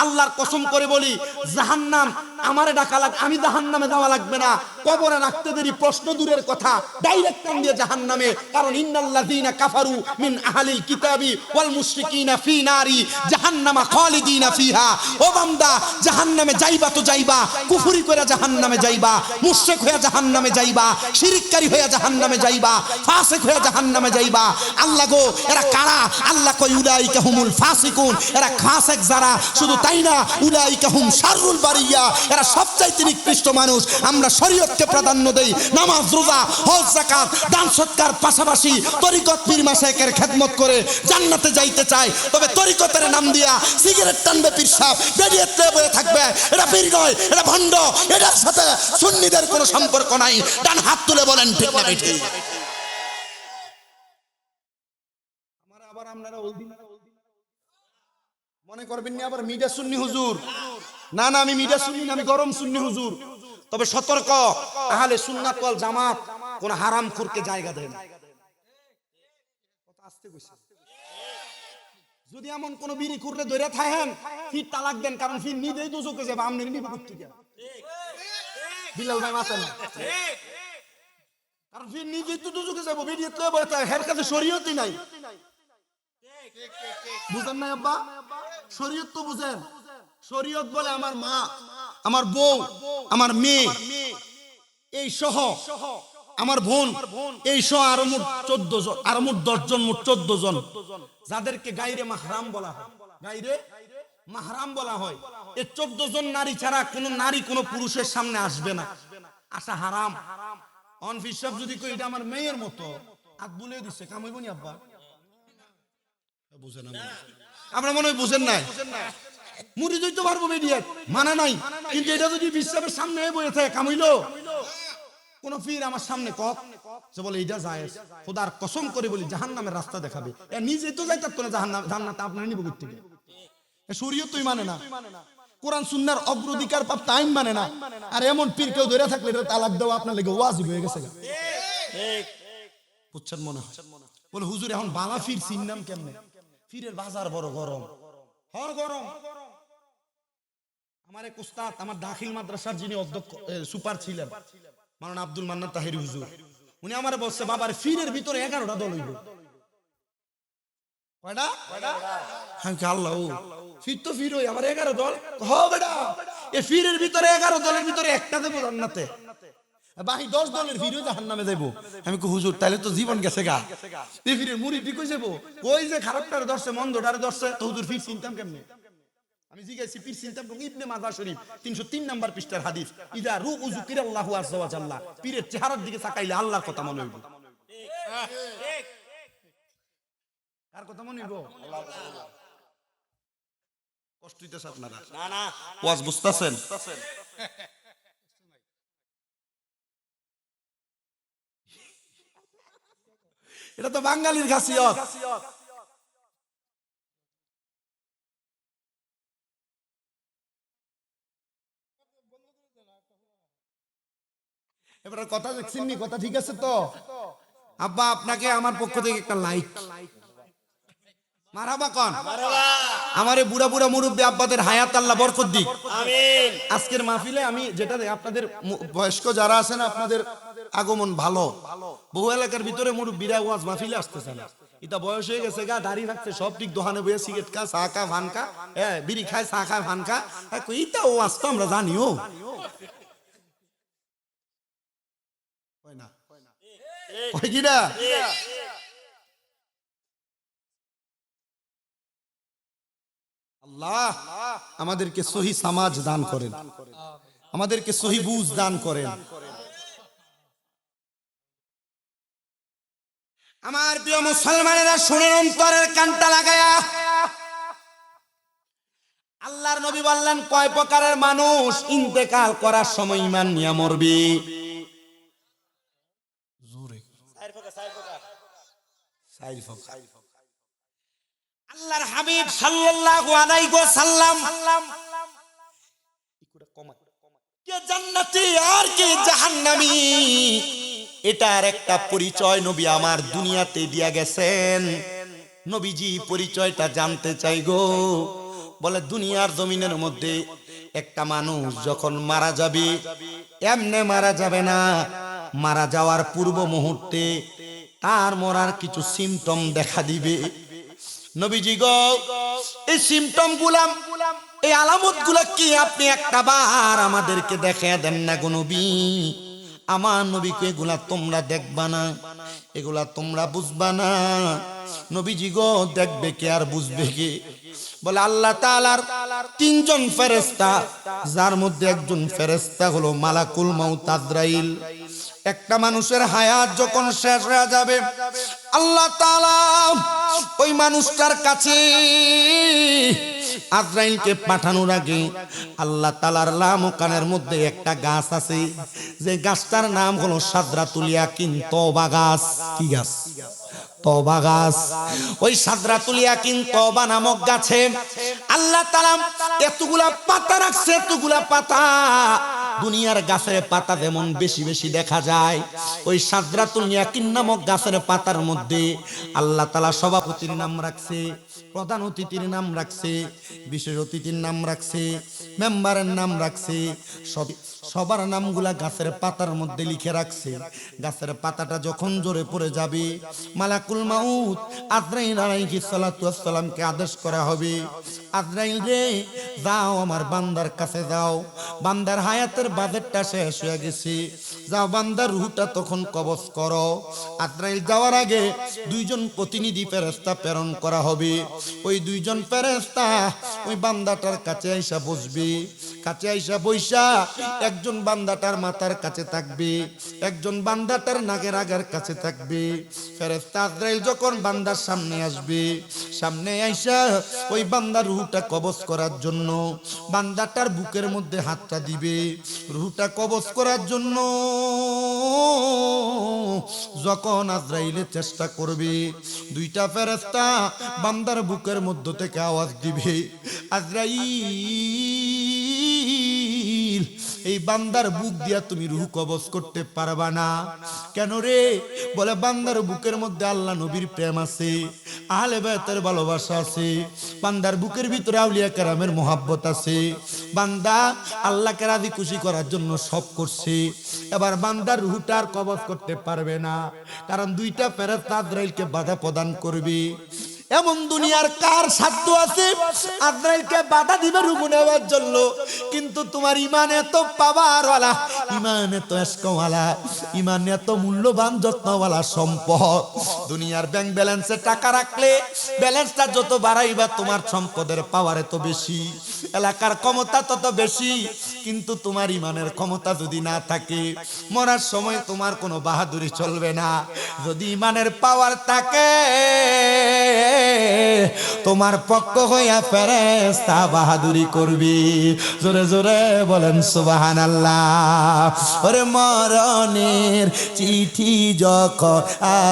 আল্লাহর কসম করে বলি জাহান্নাম আমারে ডাকা লাগ, আমি জাহান্নামে যাওয়া লাগবে না, কবরে রাখতে দেরি প্রশ্ন দূরের কথা, ডাইরেক্ট কান দিয়ে জাহান্নামে। কারণ ইন্নাল্লাযীনা কাফারু মিন আহলিল কিতাবি ওয়াল মুশরিকিনা ফি নারি জাহান্নামা খালিদিনা ফিহা। ও বান্দা, জাহান্নামে যাইবা তো যাইবা, কুফরি করে জাহান্নামে যাইবা, মুশরিক হয়ে জাহান্নামে যাইবা, শিরককারী হয়ে জাহান্নামে যাইবা, ফাসিক হয়ে জাহান্নামে যাইবা। আল্লাহ গো, এরা কারা? আল্লাহ কয় উলাইকা হুমুল ফাসিকুন, এরা ফাসিক যারা, শুধু তাই না, উলাইকা হুম শাররুল বারিয়া, এরা সবচাইতে নিকৃষ্ট মানুষ। আমরা শরীয়তকে প্রাধান্য দেই, নামাজ রোজা হজ যাকাত দান সৎকার পাশাপাশি তরিকত পীর মাশায়েখের খেদমত করে জান্নাতে যাইতে চাই। তবে তরিকতের নাম দিয়া সিগারেট টানবে পীর সাহেব, বেরিয়েতে বয়ে থাকবে, এটা পীর নয়, এটা ভণ্ড, এটার সাথে সুন্নিদের কোনো সম্পর্ক নাই। ডান হাত তুলে বলেন ঠিক না ঠিক? আমারে আবার আপনারা ওলদি মনে করবেন না আবার মিডা সুন্নি হুজুর। না না, আমি মিডা সুন্নি না, আমি গরম সুন্নি হুজুর। তবে সতর্ক, আহলে সুন্নাত ওয়াল জামাত কোন হারামখোরকে জায়গা দেন। যদি এমন কোন বিড়ি খুররে ধরে থাকেন, ফির তালাক দেন, কারণ ফির নিজেই দুজকে যাবে, আপনি নিবে করতে গিয়া। বিলাল ভাই মাথা না, কারণ ফির নিজেই তো দুজকে যাবো, বিড়ি তো বলে থাকে, হের কাছে শরীয়তই নাই। বুঝেন না আব্বা? শরীয়ত তো বুঝেন। শরীয়ত বলে আমার মা, আমার বউ, আমার মেয়ে, এই সহ আমার বোন, এই সহ আরো মোট 14 জন, আরো মোট 10 জন, মোট 14 জন, যাদেরকে গায়রে মাহরাম বলা হয়। গায়রে মাহরাম বলা হয়। এই 14 জন নারী ছাড়া কোন নারী কোন পুরুষের সামনে আসবে না, আসা হারাম। অন ফিসব যদি কই এটা আমার মেয়ের মতো, হাত বুলিয়ে দিচ্ছে, কামাইব নি আব্বা? বুঝেন না, আমরা মনে হয় বুঝেন নাই। মুড়ি দিতে পারবো মিডিয়া মানা নাই, কিন্তু এটা যদি বিশ্বের সামনে বসে থাকে কামাইলো, কোন পীর আমার সামনে কক যে বলে এটা জায়েজ, খোদার কসম করে বলি জাহান্নামের রাস্তা দেখাবে, এ নিজে তো যাইতার তো না জান্নাতে, আপনারা নিব করতে গিয়ে। শরীয়ত তুই মানে না, কোরআন সুন্নাহর অগ্রাধিকার প্রাপ্ত আইন মানে না। আর এমন পীর কেউ ধরে থাকলে এটা তালাক দেওয়া আপনার লেগে ওয়াজিব হয়ে গেছে। ঠিক বুঝছেন মনে হয়? বলে হুজুর এখন বালা ফির চিন্নাম কেমনে? ফিরের বাজার বড় গরম, হর গরম। আমার এক উস্তাদ, আমার দাখিল মাদ্রাসার যিনি অধ্যক্ষ সুপার ছিলেন, মাওলানা আব্দুল মান্নান তাহেরি হুজুর, উনি আমারে বলছে, বাবার ফিরের ভিতরে 11টা দল হইব। কয়টা? আমি কি আল্লাহ, ফির তো ফির হই, আমার 11 দল। হ বেটা, এই ফিরের ভিতরে 11 দলের ভিতরে একটা দেবো জান্নাতে, বাকি 10 দলের ফিরও জাহান্নামে যাবো। আমি কই হুজুর তাইলে তো জীবন গেছে গা, এই ফিরের মুড়ি ঠিক হয়ে যাবো। ওই যে খারাপটারে ধরছে, মন্দটারে ধরছে, তো হুজুর ফির চিনতাম কেমনে? আমি জিজ্ঞাসি পীর চিন্তাম কোন? ইবনে মাজাহ শরীফ 303 নাম্বার পৃষ্ঠার হাদিস, ইদা রুউ যুকিরাল্লাহু আযজা ওয়া জাল্লা, পীরের চেহারার দিকে তাকাইলে আল্লাহর কথা মনে হইব। ঠিক, কার কথা মনে হইব? আল্লাহ। কষ্ট হইতেছে আপনারা? না না, ওয়াজ বুঝতাছেন? এটা তো বাঙালির খাসিয়ত। এবার কথা দেখছেন নি? কথা ঠিক আছে তো? আব্বা আপনাকে আমার পক্ষ থেকে একটা লাইক। মারহাবা কোন? আমারে বুড়া বুড়া মুরব্বী আব্বাদের হায়াত আল্লাহ বরকত দিক, আমিন। আজকের মাহফিলে আমি যেটা আপনাদের বয়স্ক যারা আছেন, আপনাদের আগমন ভালো। বহু এলাকার ভিতরে মুরব্বীরা ওয়াজ মাহফিলে আসতেছে না, এটা বয়স হয়ে গেছে গা, দাড়ি রাখছে, সব ঠিক দোকানে বসে সিগারেট খা, চা খা, ভান খা, বিড়ি খায়, চা খায়, ভান খা। এইটা ওয়াজ তো আমরা জানিও না, হয় কি না? আল্লাহ আমাদেরকে সহি সমাজ দান করেন, আমাদেরকে সহি বুঝ দান করেন। আমার প্রিয় মুসলমানেরা শুনেন, অন্তরের কানটা লাগায়া আল্লাহর নবী বললেন কয় প্রকারের মানুষ ইন্তেকাল করার সময় ঈমান নিয়ে মরবে? আল্লাহর হাবিব সাল্লাল্লাহু আলাইহি ওয়াসাল্লাম কে জান্নাতি আর কে জাহান্নামী এটার একটা পরিচয় নবী আমার দুনিয়াতে দিয়া গেছেন। নবীজি পরিচয়টা জানতে চাই গো। বলে দুনিয়ার জমিনের মধ্যে একটা মানুষ যখন মারা যাবে এমনে মারা যাবে না, মারা যাওয়ার পূর্ব মুহূর্তে তার মরার কিছু সিমটম দেখা দিবে। নবীজি গো এই সিমটম গুলাম এই আলামত গুলা কি আপনি একটা বার আমাদেরকে দেখিয়ে দেন না গো নবী। আমার নবীকে এগুলা তোমরা দেখবা না, এগুলা তোমরা বুঝবা না। নবীজি গো দেখবে কে আর বুঝবে কে? বলে আল্লাহ তাআলার তিনজন ফেরেশতা, যার মধ্যে একজন ফেরেশতা হলো মালাকুল মাউত আজরাইল। একটা মানুষের হায়াত যখন শেষ হয়ে যাবে আল্লাহ তাআলা ওই মানুষটার কাছে আজরাইলকে পাঠানোর আগে আল্লাহ তাআলার লামকানের মধ্যে একটা গাছ আছে, যে গাছটার নাম হলো সাদরাতুল ইয়াকিন, তওবা গাছ। কি গাছ? তওবা গাছ। ওই সাদরাতুল ইয়াকিন তওবা নামক গাছে আল্লাহ তাআলা এতগুলা পাতা রাখছে, এতগুলা পাতা। দুনিয়ার গাছের পাতা যেমন বেশি বেশি দেখা যায়, ওই সাদরাতুল ইয়াকিন নামক গাছের পাতার মধ্যে আল্লাহ তাআলা সভাপতির নাম রাখছে, প্রধান অতিথির নাম রাখছে, বিশেষ অতিথির নাম রাখছে, মেম্বারের নাম রাখছে। সবার নামগুলা গাছের পাতার মধ্যে লিখে রাখছে। গাছের পাতাটা যখন জোরে পড়ে যাবে মালাকুল মাউত আজরাইল আলাইহিস সালাতু ওয়াস সালামকে আদেশ করা হবে, আজরাইল রে যাও আমার বান্দার কাছে যাও, বান্দার হায়াতের বাজেটটা শেষ হয়ে গেছে, যাও বান্দার রূহটা তখন কবজ করো। আজরাইল যাওয়ার আগে দুইজন প্রতিনিধি ফেরেশতা প্রেরণ করা হবে। ওই দুইজন ফেরেশতা ওই বান্দাটার কাছে আইসা বসবে, কাছে আইসা বইসা একজন বান্দাটার মাথার কাছে থাকবে, একজন বান্দাটার নাকের আগের কাছে থাকবে। ফেরেশতা আজরাইল যখন বান্দার সামনে আসবে, সামনে আইসা ওই বান্দার রূহটা কবজ করার জন্য বান্দাটার বুকের মধ্যে হাতটা দিবে, রূহটা কবজ করার জন্য। যখন আজরাইলের চেষ্টা করবে, দুইটা ফেরেশতা বান্দার বুকের মধ্য থেকে আওয়াজ দিবে, আজরাইল এই বান্দার বুক দিয়া তুমি রূহ কবজ করতে পারবা না। কেন রে? বলে বান্দার বুকের মধ্যে আল্লাহ নবীর প্রেম আছে, আহলে বায়তের ভালোবাসা আছে, বান্দার বুকের ভিতরে আউলিয়া কেরামের মোহাব্বত আছে। বান্দা আল্লাহকে রাজি খুশি করার জন্য সব করছে, এবার বান্দার রূহটা আর কবজ করতে পারবে না, কারণ দুইটা ফেরেশতা আজরাইলকে বাধা প্রদান করবে। এমন দুনিয়ার কার সাধ্য আছে আজরাইলকে বাধা দিবে রূহ নেওয়ার জন্য? কিন্তু তোমার ঈমান এত পাওয়ারওয়ালা, ঈমান এত ইশকওয়ালা, ঈমান এত মূল্যবান যত্নওয়ালা সম্পদ। দুনিয়ার ব্যাংক ব্যালেন্সে টাকা রাখলে ব্যালেন্সটা যত বাড়াইবা তোমার সম্পদের পাওয়ার এত বেশি, এলাকার ক্ষমতা তত বেশি। কিন্তু তোমার ঈমানের ক্ষমতা যদি না থাকে মরার সময় তোমার কোনো বাহাদুরি চলবে না। যদি ঈমানের পাওয়ার থাকে তোমার পক্ষ হইয়া ফেরেশতা বাহাদুরি করবি। জোরে জোরে বলেন সুবহানাল্লাহ। ওরে মরণের চিঠি যখন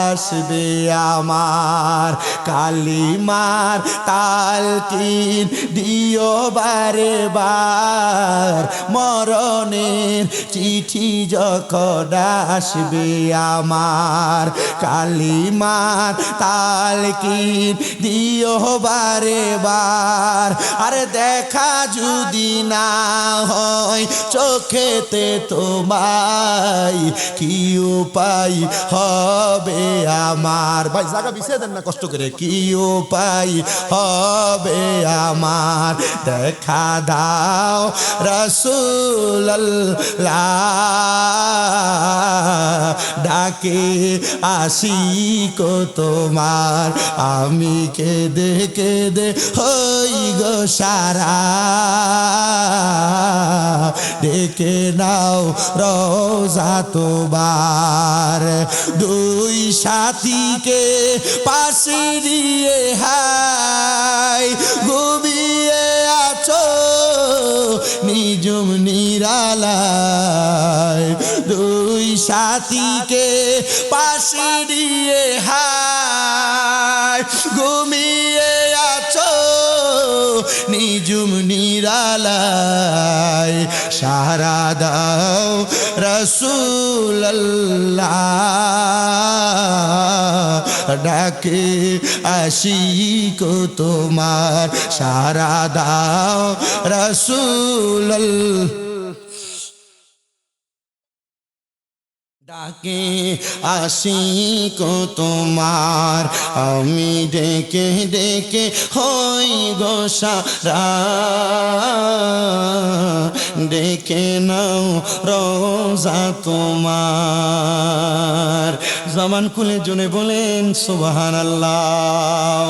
আসবে আমার, কালিমার তালকিন দিও বারে বার। মরণের চিঠি যখন আসবে আমার, কালিমার তালকিন দিও বারে বার। আরে দেখা যদি না হয় চোখেতে তোমায়, কি উপায় হবে আমার? ভাই জায়গা বিছিয়ে দেন না কষ্ট করে। কি উপায় হবে আমার? দেখা দাও রাসূলুল্লাহ, ডাকে আশিক তোমার, আমি কেঁদে কেঁদে হই গো সারা। ডেকে নাও রোজা তোমার, দুই সাথীকে পাশে নিয়ে হাই ঘুমিয়ে আছো নিজুম নিরালায় দুই সাথীকে পাশে দিয়ে হায় ঘুমিয়ে আছো নিজুম নিরালায় সাহারা দাও রাসূলুল্লাহ ডাকে আশিক তোমার সাহারা দাও রাসূলুল্লাহ ডাকে আশিক তোমার আমি ডেকে ডেকে হই গো সারা ডেকে নাও রোজা তোমার জবান খুলে জোরে বলেন সুবহানাল্লাহ।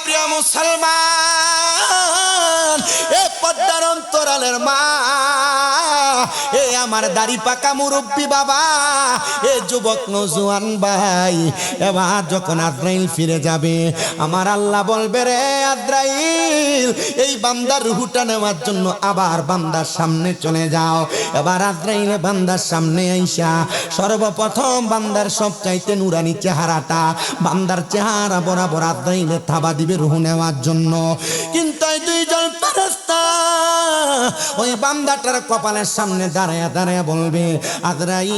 প্রিয় মুসলমান, এ পদ্মার অন্তরালের মা, এ আমার দাড়ি পাকা মুরব্বী বাবা, এ যুবক নওজোয়ান ভাই, এবার যখন আজরাইল ফিরে যাবে আমার আল্লাহ বলবে রে আজরাইল এই বান্দার রূহটা নেওয়ার জন্য আবার বান্দার সামনে চলে যাও। এবার আজরাইল বান্দার সামনে আইসা সর্বপ্রথম বান্দার সবচাইতে নুরানি চেহারাটা বান্দার চেহারা বরাবর আজরাইলে থাবা দিবে রূহ নেওয়ার জন্য। কিন্তু এই দুইজন ফেরেশতা ওই বান্দাটার কপালের সামনে দাঁড়ায়া দাঁড়ায়া বলবে আজরাইল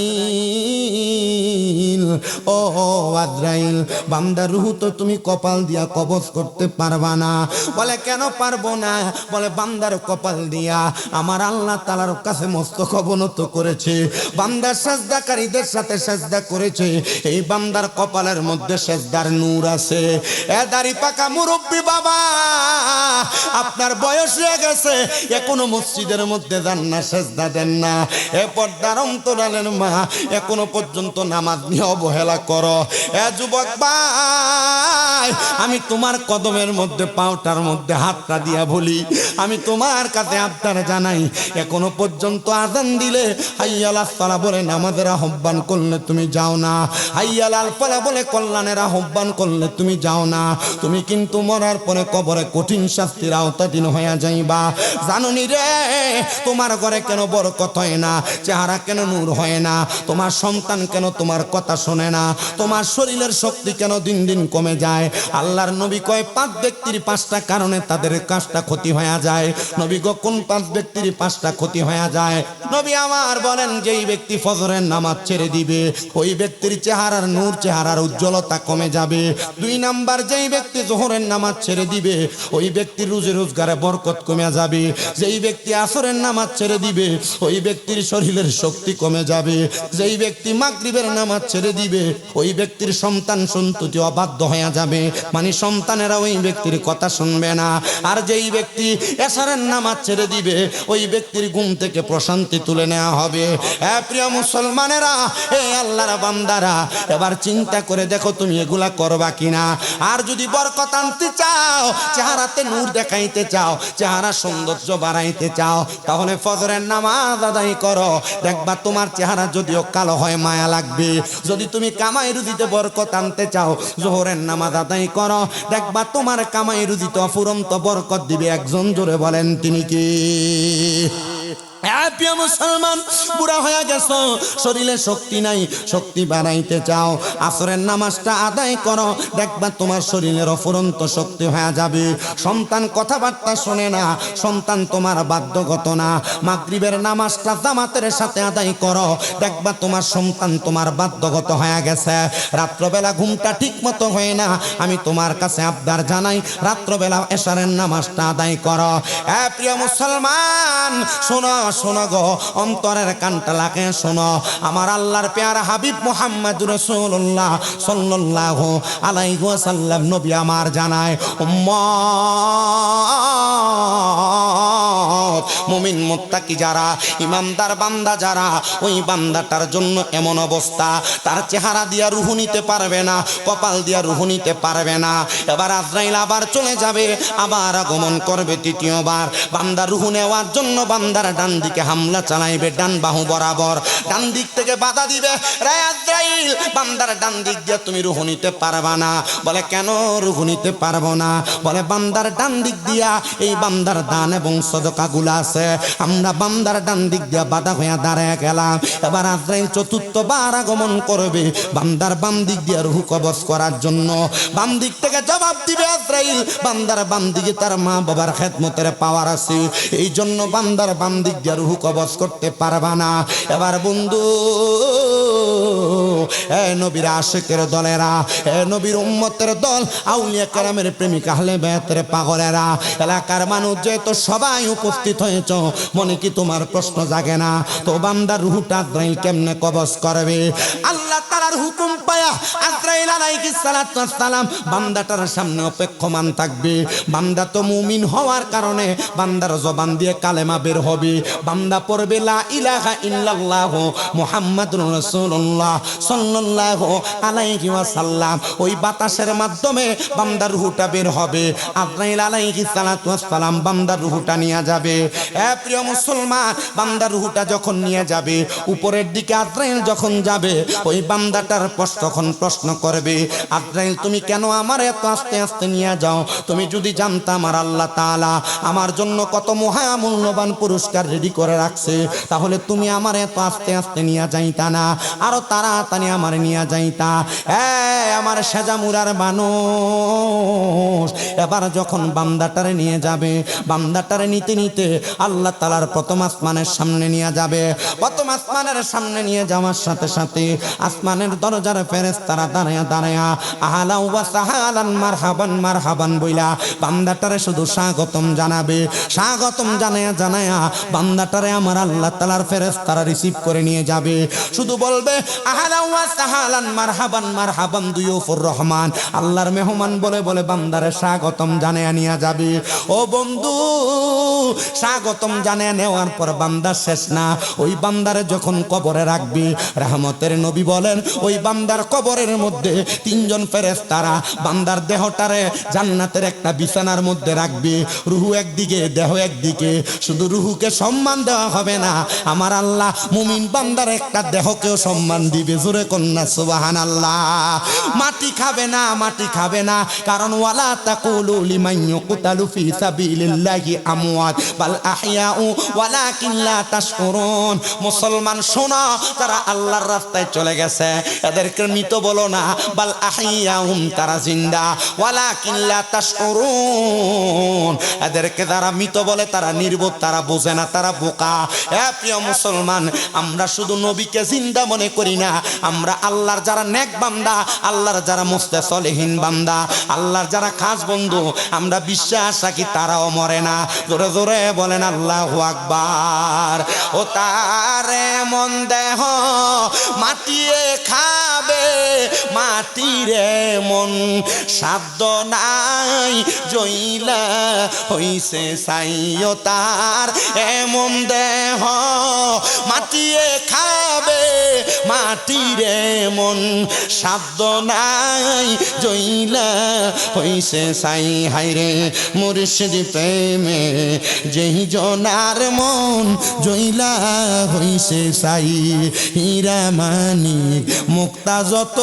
ও আজরাইল বান্দার রূহ তো তুমি কপাল দিয়া কবজ করতে পারবা না। বলে কেন পারবো না? বলে বান্দার কপাল দিয়া আমার আল্লাহ তাআলার কাছে মস্তক অবনত করেছে, বান্দার সাজদাকারীদের সাথে সাজদা করেছে, এই বান্দার কপালের মধ্যে সাজদার নূর আছে। এ দাড়ি পাকা মুরব্বী বাবা, আপনার বয়স হয়ে গেছে এখনো মসজিদের মধ্যে যান না, সাজদা দেন না। এ পর্দার অন্তরালের মা, এখনো পর্যন্ত নামাজ নিয়ে অবহেলা করো। এ যুবক ভাই, আমি তোমার কদমের মধ্যে পাউটার মধ্যে হাতটা দিয়া বলি, আমি তোমার কাছে আবদার জানাই, এখনো পর্যন্ত আযান দিলে হাইয়া আলাস সালাহ বলে নামাজের আহ্বান করলে তুমি যাও না, হাইয়া আলাল ফালাহ বলে কল্যাণের আহ্বান করলে তুমি যাও না। তুমি কিন্তু মরার পরে কবরে কঠিন শাস্তির আওতাধীন হয়ে যাইবা। জানুনি রে, তোমার ঘরে কেন বরকত হয় না, চেহারা কেন নূর হয় না, তোমার সন্তান কেন তোমার কথা শোনে না, তোমার শরীরের শক্তি কেন দিন দিন কমে যায়। আল্লাহর নবী কয় 5 ব্যক্তির 5টা কারণে তাদের কাজটা ক্ষতি হয়ে যায়। নবী গো কোন 5 ব্যক্তির 5টা ক্ষতি হয়ে যায়? নবী আমার বলেন, যেই ব্যক্তি ফজরের নামাজ ছেড়ে দিবে ওই ব্যক্তির চেহারার নূর, চেহারার উজ্জ্বলতা কমে যাবে। 2 নাম্বার, যেই ব্যক্তি যোহরের নামাজ ছেড়ে দিবে ওই ব্যক্তির রুজি রোজগারে বরকত কমে যাবে। যেই ব্যক্তি আসরের নামাজ ছেড়ে দিবে ওই ব্যক্তির শরীরের শক্তি কমে যাবে। যেই ব্যক্তি মাগরিবের নামাজ ছেড়ে দিবে ওই ব্যক্তির সন্তান সন্ততি অবাধ্য হয়ে যাবে, মানে সন্তানেরা ওই ব্যক্তির কথা শুনবে না। আর যেই ব্যক্তি এশারের নামাজ ছেড়ে দিবে ওই ব্যক্তির ঘুম থেকে প্রশান্তি তুলে নেওয়া হবে। প্রিয় মুসলমানেরা, এ আল্লাহর বান্দারা, এবার চিন্তা করে দেখো তুমি এগুলা করবা কিনা। আর যদি বরকত আনতে চাও, চেহারাতে নূর দেখাইতে চাও, চেহারা সৌন্দর্য বাড়াইতে চাও, তাহলে ফজরের নামাজ আদায় করো। দেখবা তোমার চেহারা যদিও কালো হয় মায়া লাগবে। যদি তুমি কামাই রুজিতে বরকত আনতে চাও, যোহরের নামাজ আদায় করো, দেখবা তোমার কামাই রুজিতে অফুরন্ত বরকত দিবে। একজন জোরে বলেন তিনি কি? প্রিয় মুসলমান, বুড়া হয়ে গেছো, শরীরে শক্তি নাই, শক্তি বাড়াইতে চাও, আসরের নামাজটা আদায় করো, দেখবা তোমার শরীরের অফুরন্ত শক্তি হয়ে যাবে। সন্তান কথাবার্তা শোনে না, সন্তান তোমার বাধ্যগত না, মাগরিবের নামাজটা জামাতের সাথে আদায় করো, দেখবা তোমার সন্তান তোমার বাধ্যগত হয়ে গেছে। রাত্রবেলা ঘুমটা ঠিক মতো হয় না, আমি তোমার কাছে আবদার জানাই, রাত্রবেলা এশারের নামাজটা আদায় করো। প্রিয় মুসলমান, শোনো শোনো গো, অন্তরের কানটা লাগে শোনো। আমার আল্লাহর পেয়ারা হাবিব মুহাম্মদুর রাসূলুল্লাহ সাল্লাল্লাহু আলাইহি ওয়াসাল্লাম নবী আমার জানায়, উম্মত হক মুমিন মুত্তাকি যারা ইমানদার বান্দা যারা ওই বান্দাটার জন্য এমন অবস্থা তার চেহারা দিয়া রূহ নিতে পারবে না, কপাল দিয়া রূহ নিতে পারবে না। এবার আজরাইল আবার চলে যাবে, আবার আগমন করবে তৃতীয়বার। বান্দা রূহ নেওয়ার জন্য বান্দার ডান দিকে হামলা চালাইবে, ডান বাহু বরাবর ডান দিক থেকে বাধা দিবে, রে আজরাইল বান্দার ডান দিক দিয়ে তুমি রূহ নিতে পারবা না। বলে কেন রূহ নিতে পারবো না? বলে বান্দার ডান দিক দিয়া এই বান্দার দান এবং সদকাগুলো আছে, আমরা বান্দার ডান দিক দিয়া বাধা হয়ে দাঁড়ায় গেলাম। এবার আজরাইল চতুর্থবার আগমন করবে বান্দার বাম দিক দিয়ে রূহ কবজ করার জন্য। বাম দিক থেকে জবাব দিবে আজরাইল, বান্দার বাম দিকে তার মা বাবার খেদমতের পাওয়ার আছে, এই জন্য বান্দার বাম দিক দিয়ে রূহ কবজ করতে পারবা না। এবার বন্ধু, এ নবীর আশিকের দলেরা, এ নবীর উম্মতের দল, আউলিয়া কেরামের প্রেমিক আহলে বায়াতের পাগলেরা, এলাকার মানুষ যেহেতু সবাই উপস্থিত হয়েছ, মনে কি তোমার প্রশ্ন জাগে না তো বান্দার রূহটা আজরাইল কেমনে কবজ করবে? আল্লাহ তাআলার হুকুম পায়া আজরাইল আলাইহিস সালাতু ওয়াস সালাম বান্দাটার সামনে অপেক্ষমান থাকবে। বান্দা তো মুমিন হওয়ার কারণে বান্দার জবান দিয়ে কালেমা বের হবে, বান্দা পড়বে লা ইলাহা ইল্লাল্লাহ মুহাম্মাদুর রাসূলুল্লাহ সাল্লাল্লাহু আলাইহি ওয়াসাল্লাম। ওই বাতাসের মাধ্যমে বান্দার রূহটা বের হবে, আজরাইল আলাইহিস সালাতু ওয়াস সালাম বান্দার রূহটা নিয়ে যাবে। এ প্রিয় মুসলমান, বান্দার রূহটা যখন নিয়ে যাবে উপরের দিকে আজরাইল যখন যাবে, ওই বান্দাটার তখন প্রশ্ন করবে, আজরাইল তুমি কেন আমার এত আস্তে আস্তে নিয়ে যাও? তুমি যদি জানতা আমার আল্লাহ তাআলা আমার জন্য কত মহামূল্যবান পুরস্কার রেডি করে রাখছে, তাহলে তুমি আমার এত আস্তে আস্তে নিয়ে যাইতা না, আরো তাড়াতাড়ি আমার নিয়ে যাইতা। আমার সেজামুরার মানুষ এবার যখন বান্দাটারে নিয়ে যাবে, বান্দাটারে নিতে নিতে আল্লাহ তাআলার প্রথম আসমানের সামনে নিয়ে যাবে। প্রথম আসমানের সামনে নিয়ে যাওয়ার সাথে সাথে আসমানের দরজার ফেরেশতারা দাঁড়ায়া দাঁড়ায়া আহলা ওয়া সাহালান মারহাবান মারহাবান বইলা বান্দাটারে শুধু স্বাগতম জানাবে। স্বাগতম জানায়া জানায়া বান্দাটারে আমার আল্লাহ তাআলার ফেরেশতারা রিসিভ করে নিয়ে যাবে, শুধু বলবে আহলা ওয়া সাহালান মারহাবান মারহাবান দুয়ুফুর রহমান। আল্লাহর মেহমান বলে বলে বান্দারে স্বাগতম জানায়া নিয়ে যাবে। ও বন্ধু, স্বাগতম জানায়া নেওয়ার পর বান্দা শেষ না, ওই বান্দারে যখন কবরে রাখবি, রহমতের নবী বলেন ওই বান্দার কবরের মধ্যে তিনজন ফেরেশতারা বান্দার দেহটারে জান্নাতের একটা বিছানার মধ্যে রাখবে। রূহ একদিকে, দেহ একদিকে। শুধু রূহকে সম্মান দেওয়া হবে না, আমার আল্লাহ মুমিন বান্দার একটা দেহকেও সম্মান দিবে। জোরে কন্যা সুবহানাল্লাহ। মাটি খাবে না, মাটি খাবে না, কারণ ওয়ালা তাকুলু লিমান ইউকতালু ফি সাবিলিল্লাহি আমওয়াত বাল আহইয়াউ ওয়ালাকিন লা তাশকুরুন। মুসলমান শোনো, তারা আল্লাহর রাস্তায় চলে গেছে, এদেরকে মৃত বলো না, বাল আহইয়াউম তারা জিন্দা, ওয়ালাকিন লা তাশকুরুন এদেরকে যারা মৃত বলে তারা নির্বোধ, তারা বোঝে না, তারা বোকা। এ প্রিয় মুসলমান, আমরা শুধু নবীকে জিন্দা মনে করি না, আমরা আল্লাহর যারা নেক বান্দা, আল্লাহর যারা মুস্তা সলিহিন বান্দা, আল্লাহর যারা খাস বন্ধু, আমরা বিশ্বাস রাখি তারাও মরে না। জোরে জোরে বলেন আল্লাহু আকবার। ও তারে মন দেহ মাটিয়ে খাবে, মাটিরে মন সাধ্য নাই জইলা হইছে সাইও তার। এমন দেহ মাটিয়ে খাবে, মাটিরে মন সাধ্য নাই জইলা হইছে সাই। হাইরে মুর্শিদ প্রেমে যেই জনার মন জইলা হইছে সাই। হীরা মানিক মুক্তা যত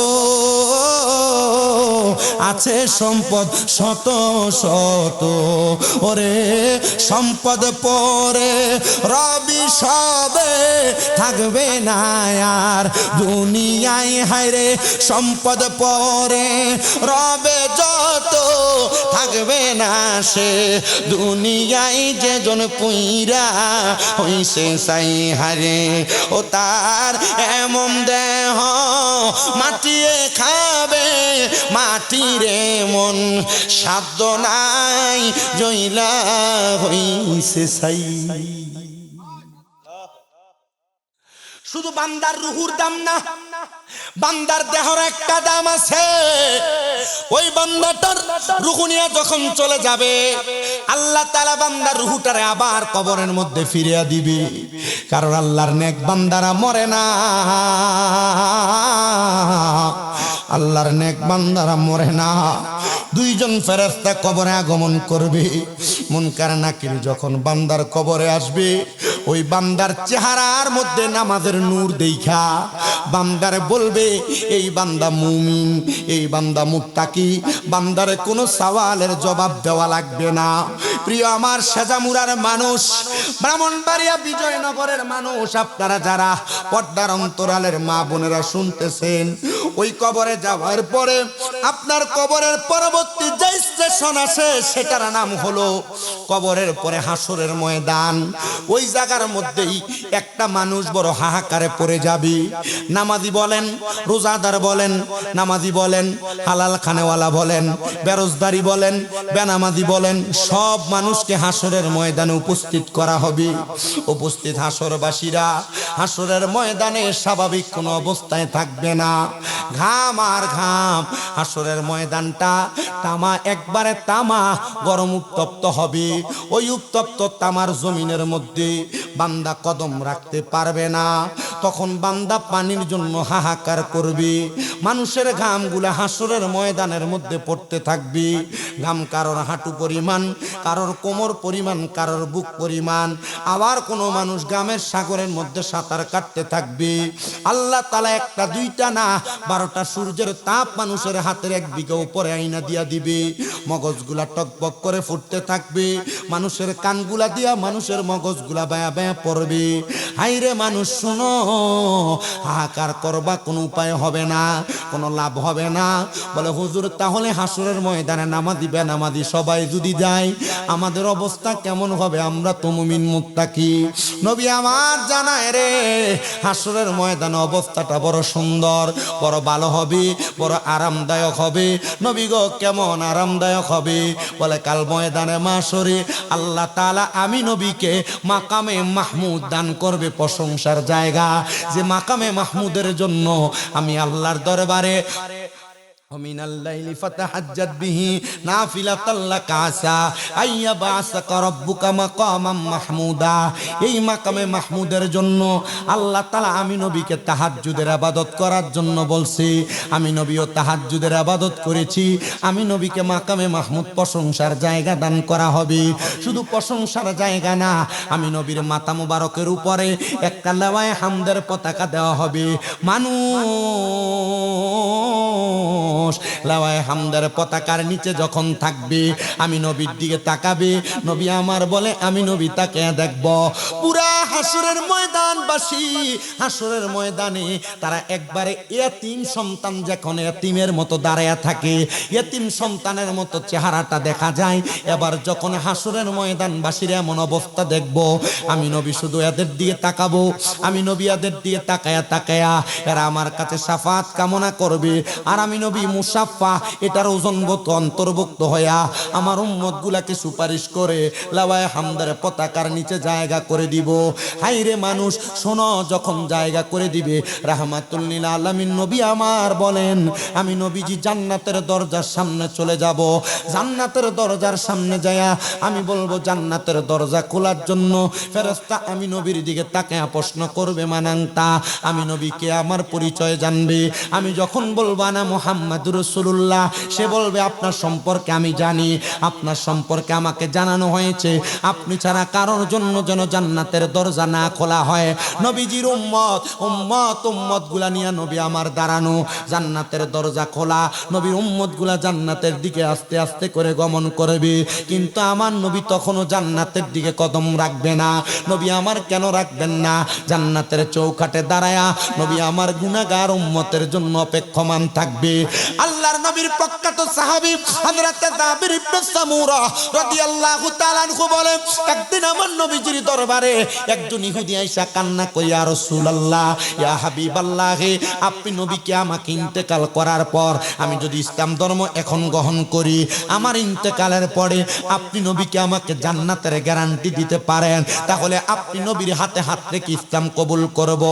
আছে সম্পদ শত শত, ওরে সম্পদ পরে রবি সবে থাকবে না আর দুনিয়ায়। হায়রে সম্পদ পরে রবে যত থাকবে না সে দুনিয়ায়। যে জন পুইরা হইছে সাই, হারে ও তার এমন দেহ মাটিয়ে খাবে, মাটিরে মন সাধ্য নাই জইলা হইছে সাই। শুধু বান্দার রুহুর দাম না, বান্দার দেহর একটা দাম আছে। ওই বান্দাটার রুহু নিয়ে যখন চলে যাবে, আল্লাহ তাআলা বান্দার রুহুটারে আবার কবরের মধ্যে ফিরিয়ে দিবে। কারণ আল্লাহর নেক বান্দারা মরে না, আল্লাহর নেক বান্দারা মরে না। দুইজন ফেরেশতা কবরে আগমন করবে। মুনকার নাকির যখন বান্দার কবরে আসবে, ওই বান্দার চেহারার মধ্যে নামাজের নূর দেখা বান্দারে বলবে, এই বান্দা মুমিন, এই বান্দা মুত্তাকি। বান্দারে কোনো সওয়ালের জবাব দেওয়া লাগবে না। প্রিয় আমার সাজামুরার মানুষ, ব্রাহ্মণবাড়িয়া বিজয়নগরের মানুষ, আপনারা যারা পর্দার অন্তরালের মা বোনেরা শুনতেছেন, ওই কবরে যাওয়ার পরে আপনার কবরের পরবর্তী যে স্টেশন আছে সেটার নাম হলো কবরের পরে হাসরের ময়দান। ওই জায়গার মধ্যেই একটা মানুষ বড় হাহাকারে পড়ে যাবে। নামাজি বলেন, রোজাদার বলেন, নামাজি বলেন, হালাল খানেওয়ালা বলেন, বেরোজদারি বলেন, বেনামাজি বলেন, সব মানুষকে হাসরের ময়দানে উপস্থিত করা হবে। উপস্থিত হাসরবাসীরা হাসরের ময়দানে স্বাভাবিক কোনো অবস্থায় থাকবে না। ঘাম আর ঘাম, হাসরের ময়দানটা তামা, একবারে তামা, গরম উত্তপ্ত হবে। ওই উত্তপ্ত তামার জমিনের মধ্যে বান্দা কদম রাখতে পারবে না। তখন বান্দা পানির জন্য হাহাকার করবে। মানুষের ঘামগুলা হাসরের ময়দানের মধ্যে পড়তে থাকবে। ঘাম কারোর হাঁটু পরিমাণ, কারোর কোমর পরিমাণ, কারোর বুক পরিমাণ। আবার কোনো মানুষ ঘামের সাগরের মধ্যে সাঁতার কাটতে থাকবে। আল্লাহ তাআলা একটা দুইটা না 12টা সূর্যের তাপ মানুষের হাতের এক বিঘা উপরে আইনা দিয়া দিবে। মগজগুলা টকবক করে ফুটতে থাকবে। মানুষের কানগুলা দিয়া মানুষের মগজগুলা বায়া বায়া পড়বে। হাইরে মানুষ শোনো, হাহাকার করবা কোনো উপায় হবে না, কোনো লাভ হবে না। বলে হুজুর, তাহলে হাসরের ময়দানে নামাজি বেনামাজি সবাই যদি যায়, আমাদের অবস্থা কেমন হবে? আমরা তো মুমিন মুত্তাকি। নবী আমার জানায় রে, হাসরের ময়দানে অবস্থাটা বড় সুন্দর, বড় ভালো হবে, বড় আরামদায়ক হবে। নবী গো, কেমন আরামদায়ক হবে? বলে কাল ময়দানে মাশরে আল্লাহ তাআলা আমি নবীকে মাকামে মাহমুদ দান করবে, প্রশংসার জায়গা। যে মাকামে মাহমুদের জন্য আমি আল্লাহর দরবারে মিনাল লাইলি ফাতাহাজ্জাত বিহি নাফিলাতাল লাকা আসা আইয়াবাসাকা রাব্বুকা মাকামাম মাহমুদা। এই মাকামে মাহমুদের জন্য আল্লাহ তাআলা আমি নবীকে তাহাজ্জুদের ইবাদত করার জন্য বলছি। আমি নবীও তাহাজ্জুদের ইবাদত করেছি। আমি নবীকে মাকামে মাহমুদ প্রশংসার জায়গা দান করা হবে। শুধু প্রশংসার জায়গা না, আমি নবীর মাথা মুবারকের উপরে একটা লাওয়ায়ে হামদের পতাকা দেওয়া হবে। মানুষ লাওয়ায়ে হামদের পতাকার নিচে যখন থাকবে, আমি নবীর দিকে তাকাবে। নবী আমার বলে, আমি নবী তাকে দেখব। পুরা হাসরের ময়দানবাসী হাসরের ময়দানে তারা একবারে এতিম সন্তান যখন এতিমের মতো দাঁড়ায়া থাকে, এতিম সন্তানের মতো চেহারাটা দেখা যায়। এবার যখন হাসরের ময়দানবাসীর এমন অবস্থা দেখব, আমি নবী শুধু এদের দিকে তাকাবো। আমি নবী এদের দিকে তাকায়া তাকায়া এরা আমার কাছে শাফাত কামনা করবে। আর আমি নবী মুসাফা এটার ওজনগত অন্তর্ভুক্ত হইয়া আমার উম্মত গুলাকে সুপারিশ করে লাওয়ায়ে হামদের পতাকার নিচে জায়গা করে দিব। হাইরে মানুষ শোনো, যখন জায়গা করে দিবে, রাহমাতুল লিল আলামিন নবী আমার বলেন, আমি নবীজি জান্নাতের দরজার সামনে চলে যাব। জান্নাতের দরজার সামনে যায়া আমি বলবো, জান্নাতের দরজা খোলার জন্য ফেরেশতা আমি নবীর দিকে তাকায়া প্রশ্ন করবে, মানান্তা, আমি নবীকে আমার পরিচয় জানবে। আমি যখন বলবো না মুহাম্মাদুর রাসূলুল্লাহ, সে বলবে আপনার সম্পর্কে আমি জানি, আপনার সম্পর্কে আমাকে জানানো হয়েছে, আপনি ছাড়া কারোর জন্য যেন জান্নাতের দরজা না খোলা হয়। নবীজির উম্মত উম্মত উম্মত গুলা নিয়ে নবী আমার দাঁড়ানো, জান্নাতের দরজা খোলা। নবীর উম্মত গুলা জান্নাতের দিকে আস্তে আস্তে করে গমন করবে, কিন্তু আমার নবী তখনও জান্নাতের দিকে কদম রাখবে না। নবী আমার কেন রাখবেন না? জান্নাতের চৌকাঠে দাঁড়ায়া নবী আমার গুনাহগার উম্মতের জন্য অপেক্ষমান থাকবে। আল্লাহর নবীর প্রখ্যাত সাহাবী হযরত জাবির ইবনে সামুরা রাদিয়াল্লাহু তাআলা আনহু বলে একদিন আমার নবীজির দরবারে একজন ইহুদি আইসা কান্না করে ইয়া রাসূলুল্লাহ ইয়া হাবিবাল্লাহ আপনি নবীকে আমাকে ইন্তেকাল করার পর আমি যদি ইসলাম ধর্ম এখন গ্রহণ করি আমার ইন্তেকালের পরে আপনি নবীকে আমাকে জান্নাতের গ্যারান্টি দিতে পারেন তাহলে আপনি নবীর হাতে হাত রেখে ইসলাম কবুল করব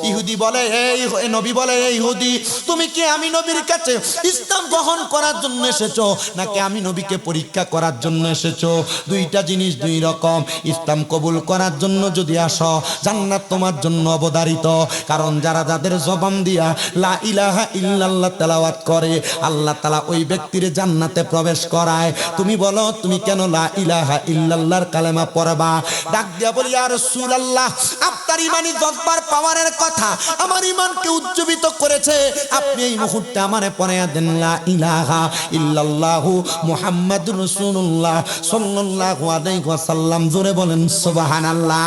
ইহুদি বলে এই নবী বলে এই ইহুদি তুমি কি আমি নবীর কাছে ইসলাম গ্রহণ করার জন্য এসেছো নাকি আমি নবীকে পরীক্ষা করার জন্য এসেছো দুইটা জিনিস দুই রকম ইসলাম কবুল করার জন্য যদি আসো জান্নাত তোমার জন্য অবধারিত কারণ যারা যাদের জবান দিয়া লা ইলাহা ইল্লাল্লাহ তেলাওয়াত করে আল্লাহ তাআলা ওই ব্যক্তির জান্নাতে প্রবেশ করায় তুমি বলো তুমি কেন লা ইলাহা ইল্লাল্লাহর কালেমা পড়বা ডাক দিয়া বলি ইয়া রাসূলুল্লাহ আপনার ইমানি জজ্বার পাওয়ারের কথা আমার ইমানকে উজ্জীবিত করেছে আপনি এই মুহূর্তে আমারে পড়ায়া দেন লা ইলাহা ইল্লাল্লাহু মুহাম্মাদুর রাসূলুল্লাহ সাল্লাল্লাহু আলাইহি ওয়াসাল্লাম জোরে বলেন সুবহানাল্লাহ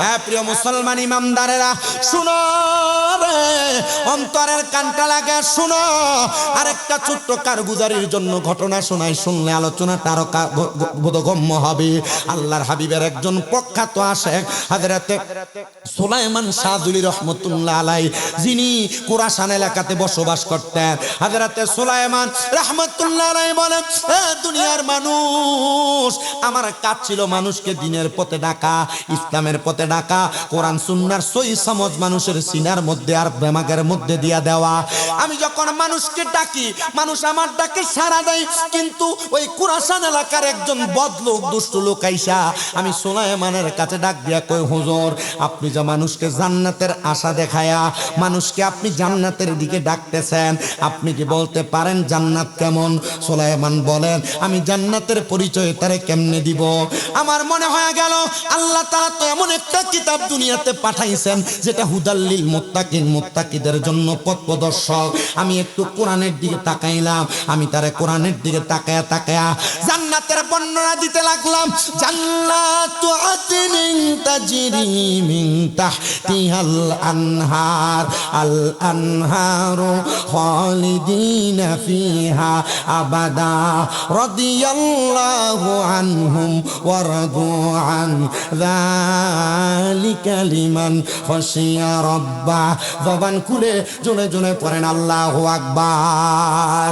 হে প্রিয় মুসলমান ইমানদারেরা শুনো রে অন্তরের কানটা লাগে শুনো আরেকটা ছোট্ট কারগুজারির জন্য ঘটনা শোনাই শুনলে আলোচনাটা আরো বোধগম্য হবে আল্লাহর হাবিবের একজন প্রখ্যাত আশেক হযরতে সুলাইমান শাহদুলি রাহমাতুল্লাহ আলাইহি যিনি কুরাশান এলাকাতে বসবাস করতেন হযরতে সুলাইমান রাহমাতুল্লাহ আলাইহি বলেন এ দুনিয়ার মানুষ আমার কাজ ছিল মানুষকে দিনের পথে ডাকা ইসলামের পথে ডাকা কোরআন সুন্নাহর সহি সমাজ মানুষের সিনার মধ্যে আর দিমাগের মধ্যে দিয়া দেওয়া আমি যখন মানুষকে ডাকি মানুষ আমার ডাকে সাড়া দেয় কিন্তু ওই কুরাশান এলাকার একজন বদলোক দুষ্ট লোক আইসা আমি সুলাইমানের কাছে ডাক দিয়া কই হুজুর আপনি যে মানুষকে জান্নাতের আশা দেখায়া মানুষকে আপনি জান্নাতের দিকে ডাকতেছেন আপনি কি বলতে পারেন জান্নাত কেমন সুলাইমান বলেন আমি জান্নাতের পরিচয় তারে কেমনে দিব আমার মনে হয়ে গেল আল্লাহ তাআলা তো এমন একটা কিতাব দুনিয়াতে পাঠাইছেন যেটা হুদাল্লিল মুত্তাকিন মুত্তাকিদের জন্য পথ প্রদর্শক আমি একটু কোরআনের দিকে তাকাইলাম আমি তারে কোরআনের দিকে তাকায়া তাকায়া জান্নাতের বর্ণনা দিতে লাগলাম জান্নাতু আদনিন তাজরি মিন তাহতিহাল আনহার আল আনহারু খালিদিনা ফিহা আবাদা রাদিয়াল্লাহু আনহুম ওয়া রাদু আন যালিকা লিমান খাশিয়া রাব্বা জবান খুলে জোরে জোরে পড়েন আল্লাহু আকবার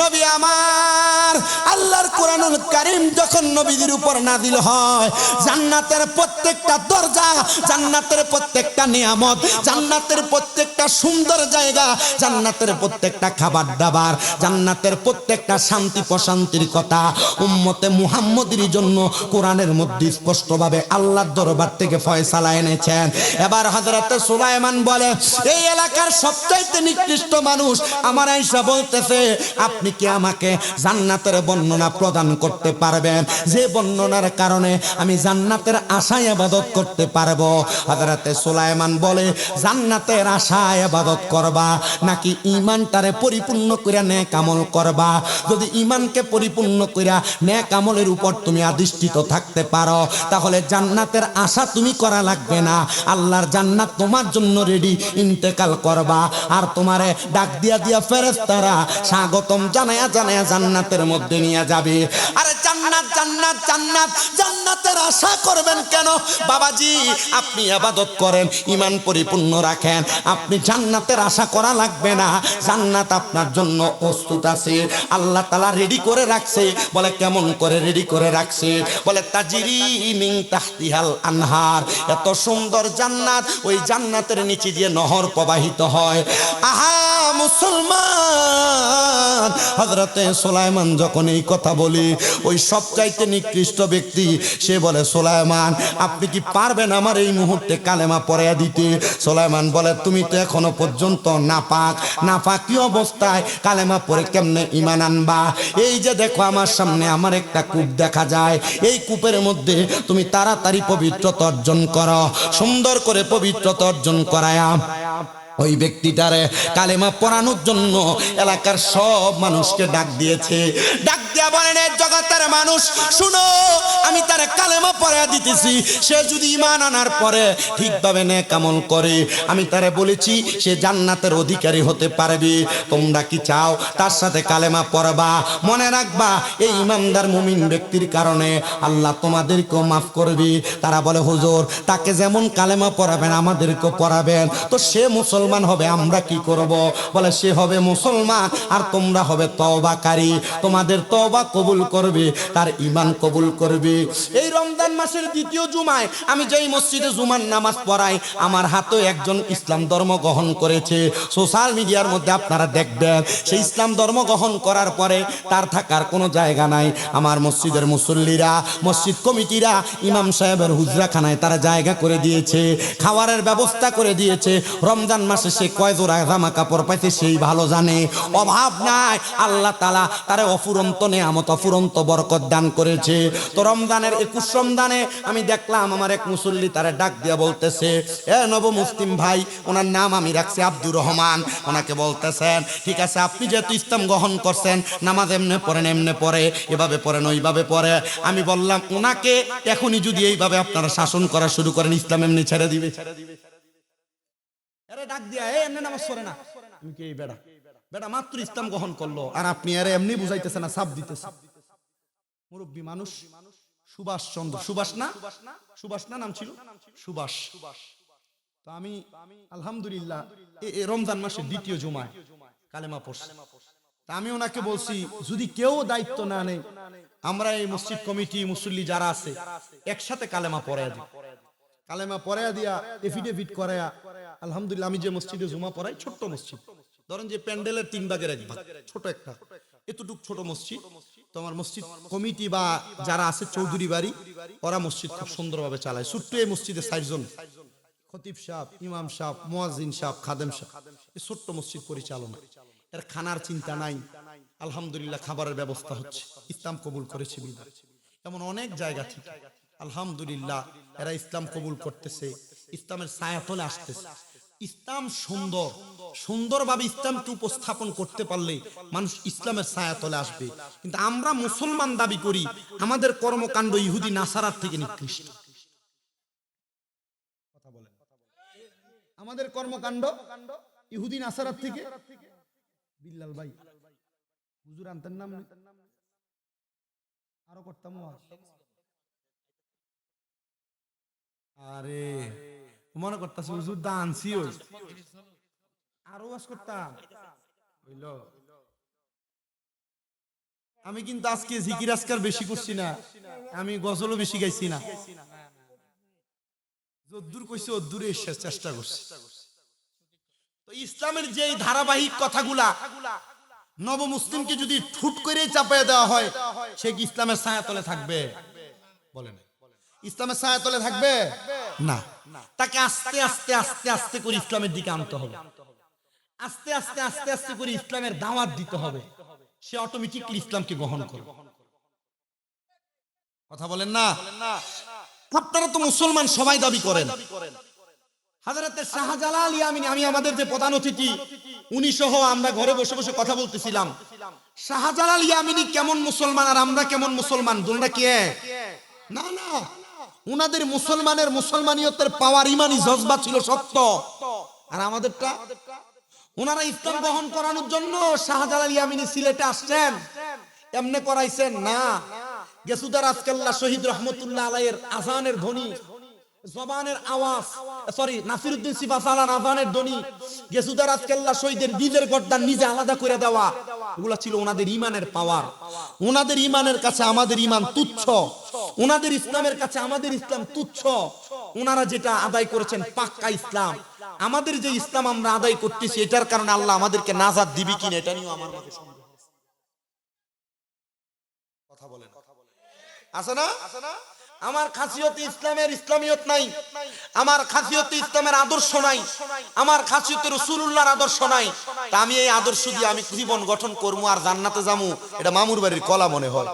নবী আমার আল্লাহর কোরআনুল কারীম যখন নবীদের উপর নাযিল হয় জান্নাতের প্রত্যেকটা দরজা জান্নাতের প্রত্যেকটা নিয়ামত জান্নাতের প্রত্যেকটা সুন্দর জায়গা জান্নাতের প্রত্যেকটা খাবার দাবার জান্নাতের প্রত্যেকটা শান্তি প্রশান্তির কথা উম্মতে মুহাম্মদের জন্য কোরআনের মধ্যে স্পষ্টভাবে আল্লাহর দরবার থেকে ফয়সালা এনেছেন এবার হযরত সুলাইমান বলে এই এলাকার সবচাইতে নিকৃষ্ট মানুষ আমার আয়েশা বলতেছে আপনি কি আমাকে জান্নাতের বর্ণনা প্রদান করতে পারবেন যে বর্ণনার কারণে আমি জান্নাতের আশায় ইবাদত করতে পারবো হযরত সুলাইমান বলে জান্নাতের আশায় ইবাদত করবা নাকি ঈমানটারে পরিপূর্ণ কইরা নেক আমল করবা যদি ঈমানকে পরিপূর্ণ কইরা নেক আমলের উপর তুমি আদিষ্ঠিত থাকতে পারো তাহলে জান্নাতের আশা তুমি করা লাগবে না আল্লাহর জান্নাত তোমার জন্য রেডি ইন্তেকাল করবা আর তোমারে ডাক দিয়া দিয়া ফেরেশতারা স্বাগতম জানায়া জানায়া জান্নাতের মধ্যে নিয়ে যাবে আরে জান্নাত জান্নাত জান্নাত জান্নাতের আশা করবেন কেন বাবাজি আপনি ইবাদত করেন ঈমান পরিপূর্ণ রাখেন আপনি জান্নাতের আশা করা লাগবে না জান্নাত আপনার জন্য প্রস্তুত আছে আল্লাহ তাআলা রেডি করে রাখছে বলে কেমন করে রেডি করে রাখছে বলে তাজরি মিন তাহতিহাল আনহার এত সুন্দর জান্নাত ওই জান্নাতের নিচে দিয়ে নহর প্রবাহিত হয় আহা মুসলমান হযরতে সুলাইমান যখন এই কথা বলি ওই সবচাইতে নিকৃষ্ট ব্যক্তি সে বলে সুলাইমান আপনি কি পারবেন আমার এই মুহূর্তে কালেমা পড়াইয়া দিতে সুলাইমান বলে তুমি তো এখনো পর্যন্ত নাপাকি অবস্থায় কালেমা পড়ে কেমনে ঈমান আনবা এই যে দেখো আমার সামনে আমার একটা কূপ দেখা যায় এই কূপের মধ্যে তুমি তাড়াতাড়ি পবিত্রতা অর্জন করো সুন্দর করে পবিত্রতা অর্জন করায়া ওই ব্যক্তিটারে কালেমা পড়ানোর জন্য এলাকার সব মানুষকে ডাক দিয়েছে। ডাক দিয়া বলেন, জগতের মানুষ শুনো, আমি তার কালেমা পড়া দিতেছি। সে যদি ঈমান আনার পরে ঠিকভাবে নেক আমল করে, আমি তারে বলেছি সে জান্নাতের অধিকারী হতে পারবে। তোমরা কি চাও তার সাথে কালেমা পড়বা? মনে রাখবা, এই ইমানদার মুমিন ব্যক্তির কারণে আল্লাহ তোমাদেরকেও মাফ করবে। তারা বলে, হুজুর তাকে যেমন কালেমা পড়াবেন আমাদেরকেও পড়াবেন, তো সে মুসলমান হবে, আমরা কি করব? বলে, সে হবে মুসলমান আর তোমরা হবে তওবাকারী। তোমাদের তওবা কবুল করবে, তার ঈমান কবুল করবে। এই রমজান মাসের দ্বিতীয় জুমায় আমি যেই মসজিদে জুমার নামাজ পড়াই, আমার হাতে একজন ইসলাম ধর্ম গ্রহণ করেছে। সোশ্যাল মিডিয়ার মধ্যে আপনারা দেখবেন, সেই ইসলাম ধর্ম গ্রহণ করার পরে তার থাকার কোনো জায়গা নাই। আমার মসজিদের মুসল্লিরা, মসজিদ কমিটিরা, ইমাম সাহেবের হুজরাখানায় তারা জায়গা করে দিয়েছে, খাবারের ব্যবস্থা করে দিয়েছে। রমজান মাসে সে কয় জোড়া জামা কাপড় পাইছে সেই ভালো জানে। অভাব নাই, আল্লাহ তাআলা তারে অফুরন্ত নেয়ামত, অফুরন্ত বরকত দান করেছে। তো রমজানের 21 রমজানে আমি দেখলাম আমার এক মুসল্লি তারে ডাক দিয়া বলতেছে, এ নব মুসলিম ভাই, ওনার নাম আমি রাখছি আব্দুর রহমান, ওনাকে বলতেছেন, ঠিক আছে আপনি যেহেতু ইসলাম গ্রহণ করছেন, নামাজ এমনে পড়েন, এমনে পড়ে, এভাবে পড়েন, ওইভাবে পড়ে। আমি বললাম, ওনাকে এখনই যদি এইভাবে আপনারা শাসন করা শুরু করেন, ইসলাম এমনি ছেড়ে দিবে। আরে ডাক দিয়া, এই এমনি নামাজ পড়ে না। আমি কি এই বেড়া বেটা মাত্র ইসলাম গ্রহণ করলো, আর আপনি আরে এমনি বুঝাইতেছেন না, সাপ দিতেছেন। মুরব্বী মানুষ, সুভাষ চন্দ্র, সুভাষ না, সুভাষ না নাম ছিল, সুভাষ। তো আমি আলহামদুলিল্লাহ এই রমজান মাসের দ্বিতীয় জুমায় কালেমা পড়ছি। তা আমি ওনাকে বলছি, যদি কেউ দায়িত্ব না নেই, আমরা এই মসজিদ কমিটি মুসল্লি যারা আছে একসাথে কালেমা পড়ায় দিই। কালেমা পড়ায়া দিয়া এফিডেভিট করায়া, আলহামদুলিল্লাহ আমি যে মসজিদে জুমা পড়াই, ছোট্ট মসজিদ, ধরেন যে প্যান্ডেলের 3 ভাগের 1 ভাগ, ছোট একটা এতটুক ছোট মসজিদ। তো আমার মসজিদ কমিটি বা যারা আছে চৌধুরী বাড়ি, ওরা মসজিদ খুব সুন্দরভাবে চালায়। ছোট্ট এই মসজিদে 4 জন, খতিব সাহেব, ইমাম সাহেব, মুয়াজ্জিন সাহেব, খাদেম সাহেব, এই ছোট্ট মসজিদ পরিচালনা। এর খানার চিন্তা নাই, আলহামদুলিল্লাহ খাবারের ব্যবস্থা হচ্ছে, ইসলাম কবুল করেছে বিধায়। এমন অনেক জায়গা থেকে আলহামদুলিল্লাহ এরা ইসলাম কবুল করতেছে, ইসলামের ছায়াতলে আসতেছে। ইসলাম সুন্দর, সুন্দরভাবে ইসলামকে উপস্থাপন করতে পারলে মানুষ ইসলামের ছায়াতলে আসবে। কিন্তু আমরা মুসলমান দাবি করি, আমাদের কর্মকাণ্ড ইহুদি নাসারার থেকে নিকৃষ্ট। কথা বলেন, আমাদের কর্মকাণ্ড ইহুদি নাসারার থেকে। বিল্লাল ভাই হুজুর আনতেন নাম, আরো করতাম। আরে মনে করতেছে হুজুর দা আনছি, ওই আরো ওয়াজ করতাম হইলো। আমি কিন্তু আজকে জিকির আজকার বেশি করছি না, আমি গজলও বেশি গাইছি না, যদ্দূর কইছি অদ্দূরে এসে চেষ্টা করছি। তো ইসলামের যে ধারাবাহিক কথাগুলা নব মুসলিমকে যদি ঠুট করে চাপায় দেওয়া হয়, সে কি ইসলামের ছায়াতলে থাকবে? বলেন, ইসলামের ছায়াতলে থাকবে না। তাকে আস্তে আস্তে আস্তে আস্তে করে ইসলামের দিকে আনতে হবে, আস্তে আস্তে আস্তে আস্তে করে ইসলামের দাওয়াত দিতে হবে, সে অটোমেটিকলি ইসলামকে গ্রহণ করবে। কথা বলেন না? আপনারা তো মুসলমান সবাই দাবি করেন। হযরত শাহজালাল ইয়ামিনী, আমি আমাদের যে প্রধান অতিথি উনি সহ আমরা ঘরে বসে বসে কথা বলতেছিলাম, শাহজালাল ইয়ামিনী কেমন মুসলমান আর আমরা কেমন মুসলমান, দুটোটা কি এক? না না, উনাদের মুসলমানের মুসলমানিয়তের পাওয়ার, ইমানি জজবা ছিল শক্ত, আর আমাদেরটা, ওনারা ইসলাম গ্রহণ করানোর জন্য শাহজালাল ইয়ামিনী সিলেটে আসছেন, এমনি করাইছেন না। গেসুদার আজকাল্লাহ শহীদ রহমতুল্লাহ আলাইহির আজানের ধ্বনি, জবানের আওয়াজ, সরি নাসিরউদ্দিন সিফাসালার আজানের ধ্বনি, গেসুদার আজকাল্লাহ শহীদের দিলের গর্দান নিজে আলাদা করে দেওয়া, এগুলা ছিল ওনাদের ইমানের পাওয়ার। ওনাদের ইমানের কাছে আমাদের ইমান তুচ্ছ, ওনাদের ইসলামের কাছে আমাদের ইসলাম তুচ্ছ। ওনারা যেটা আদায় করেছেন পাক্কা ইসলাম, আমাদের যে ইসলাম আমরা আদায় করতেছি, এটার কারণে আল্লাহ আমাদেরকে নাজাত দিবে কিনা এটা নিয়ে আমার মতে সন্দেহ আছে। কথা বলেন, আছে না? আমার খাসিয়তে ইসলামের ইসলামিয়ত নাই, আমার খাসিয়তে ইসলামের আদর্শ নাই, আমার খাসিয়তে রাসূলুল্লাহর আদর্শ নাই। তা আমি এই আদর্শ দিয়ে আমি জীবন গঠন করবো আর জান্নাতে যাবো, এটা মামুর বাড়ির কলা মনে হয়।